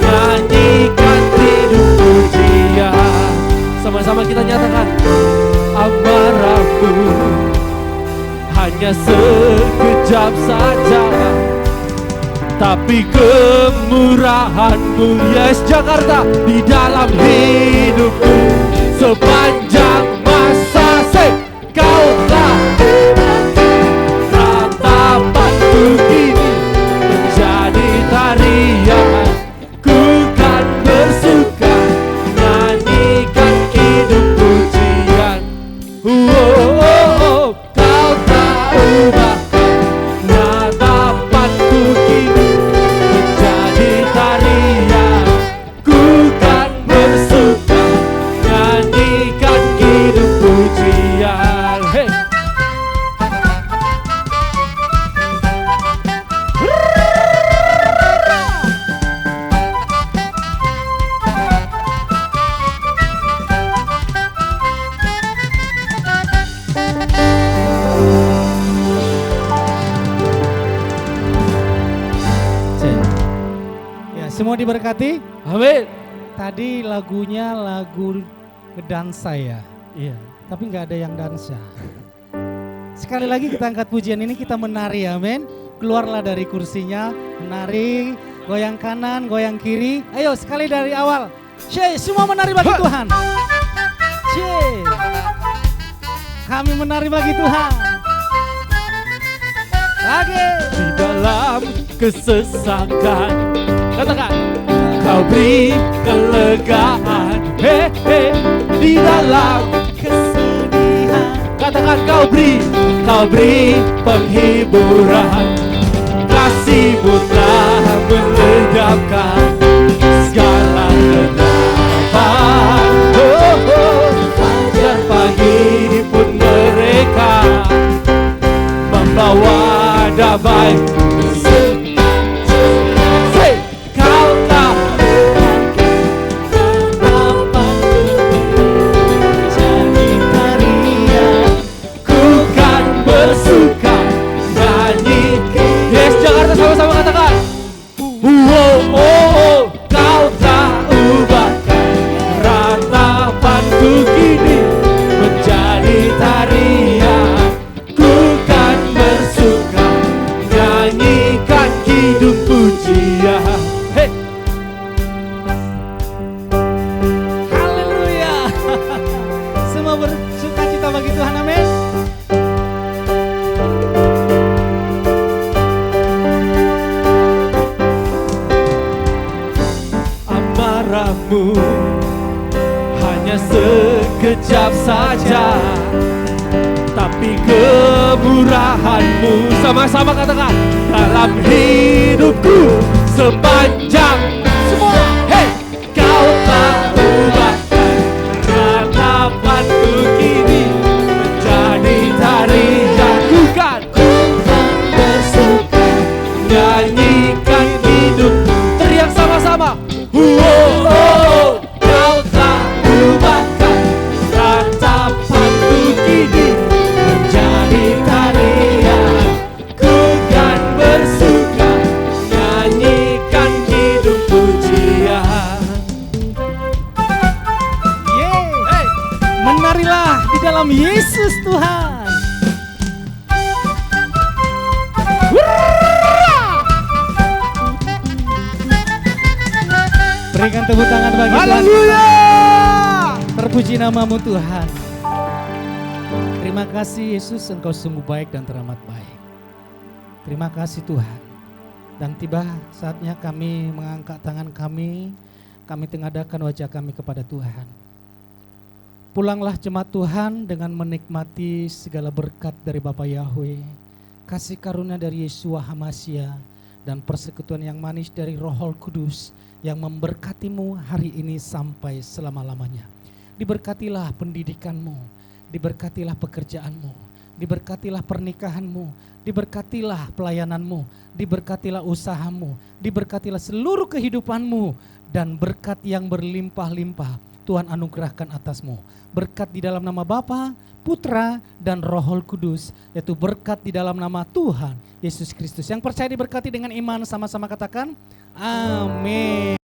nyanyikan hidup pujian. Sama-sama kita nyatakan, amarahmu hanya sekejap saja, tapi kemurahan-Mu, yes Jakarta, di dalam hidupku sepanjang masa. Say, Kau telah ratapanku kini menjadi tarian. Ku kan bersuka nyanyikan hidup pujian. Oh, oh, oh, Kau tak ubahkan ratapanku kini menjadi tarian. Ku kan bersuka nyanyikan hidup pujian. Hey. Ya, semua diberkati. Amin. Tadi lagunya lagu ngedansa ya, Iya. tapi nggak ada yang dansa. Sekali lagi kita angkat pujian ini, kita menari, amin. Keluarlah dari kursinya, menari, goyang kanan, goyang kiri. Ayo sekali dari awal. Cye, semua menari bagi Tuhan. Cye, kami menari bagi Tuhan. Lagi. Di dalam kesesakan, katakan, Kau beri kelegaan. Hey, hey. Di dalam Kesedihan. katakan, Kau beri penghiburan. Kasih-Mu telah melenyapkan segala kegelapan. Oh, oh. Fajar pagi pun mereka membawa damai. Say, Kau tak Jadi tarian. Ku kan bersuka nyanyi. Yes, Jakarta sama-sama katakan. Oh, oh, oh, Kau tak ubahkan ratapanku kini menjadi tarian. Ku kan bersuka nyanyikan hidup pujian. Hey. Haleluya. Semua bersuka cita bagi Tuhan, amin. Amarahmu hanya sekejap saja, tapi kemurahan-Mu, sama-sama katakan, dalam hidupku sepanjang semua. Hey, Kau tak ubahkan ratapanku kini menjadi tarian. Ku kan bersuka nyanyikan hidup. Teriak sama-sama. Oh, oh, oh, Kau tak ubahkan ratapanku kini menjadi tarian. Ku kan bersuka nyanyikan hidup pujian. Yeay. Hey. Menarilah di dalam Yesus Tuhan. Berikan tepuk tangan bagi Tuhan. Haleluya. Terpuji namamu Tuhan. Terima kasih Yesus, Engkau sungguh baik dan teramat baik. Terima kasih Tuhan. Dan tiba saatnya kami mengangkat tangan kami tengadahkan wajah kami kepada Tuhan. Pulanglah jemaat Tuhan dengan menikmati segala berkat dari Bapa Yahweh, kasih karunia dari Yeshua HaMashiach, dan persekutuan yang manis dari Roh Kudus yang memberkatimu hari ini sampai selama-lamanya. Diberkatilah pendidikanmu, diberkatilah pekerjaanmu, diberkatilah pernikahanmu, diberkatilah pelayananmu, diberkatilah usahamu, diberkatilah seluruh kehidupanmu, dan berkat yang berlimpah-limpah Tuhan anugerahkan atasmu. Berkat di dalam nama Bapa, Putra, dan Roh Kudus, yaitu berkat di dalam nama Tuhan Yesus Kristus. Yang percaya diberkati dengan iman sama-sama katakan amin.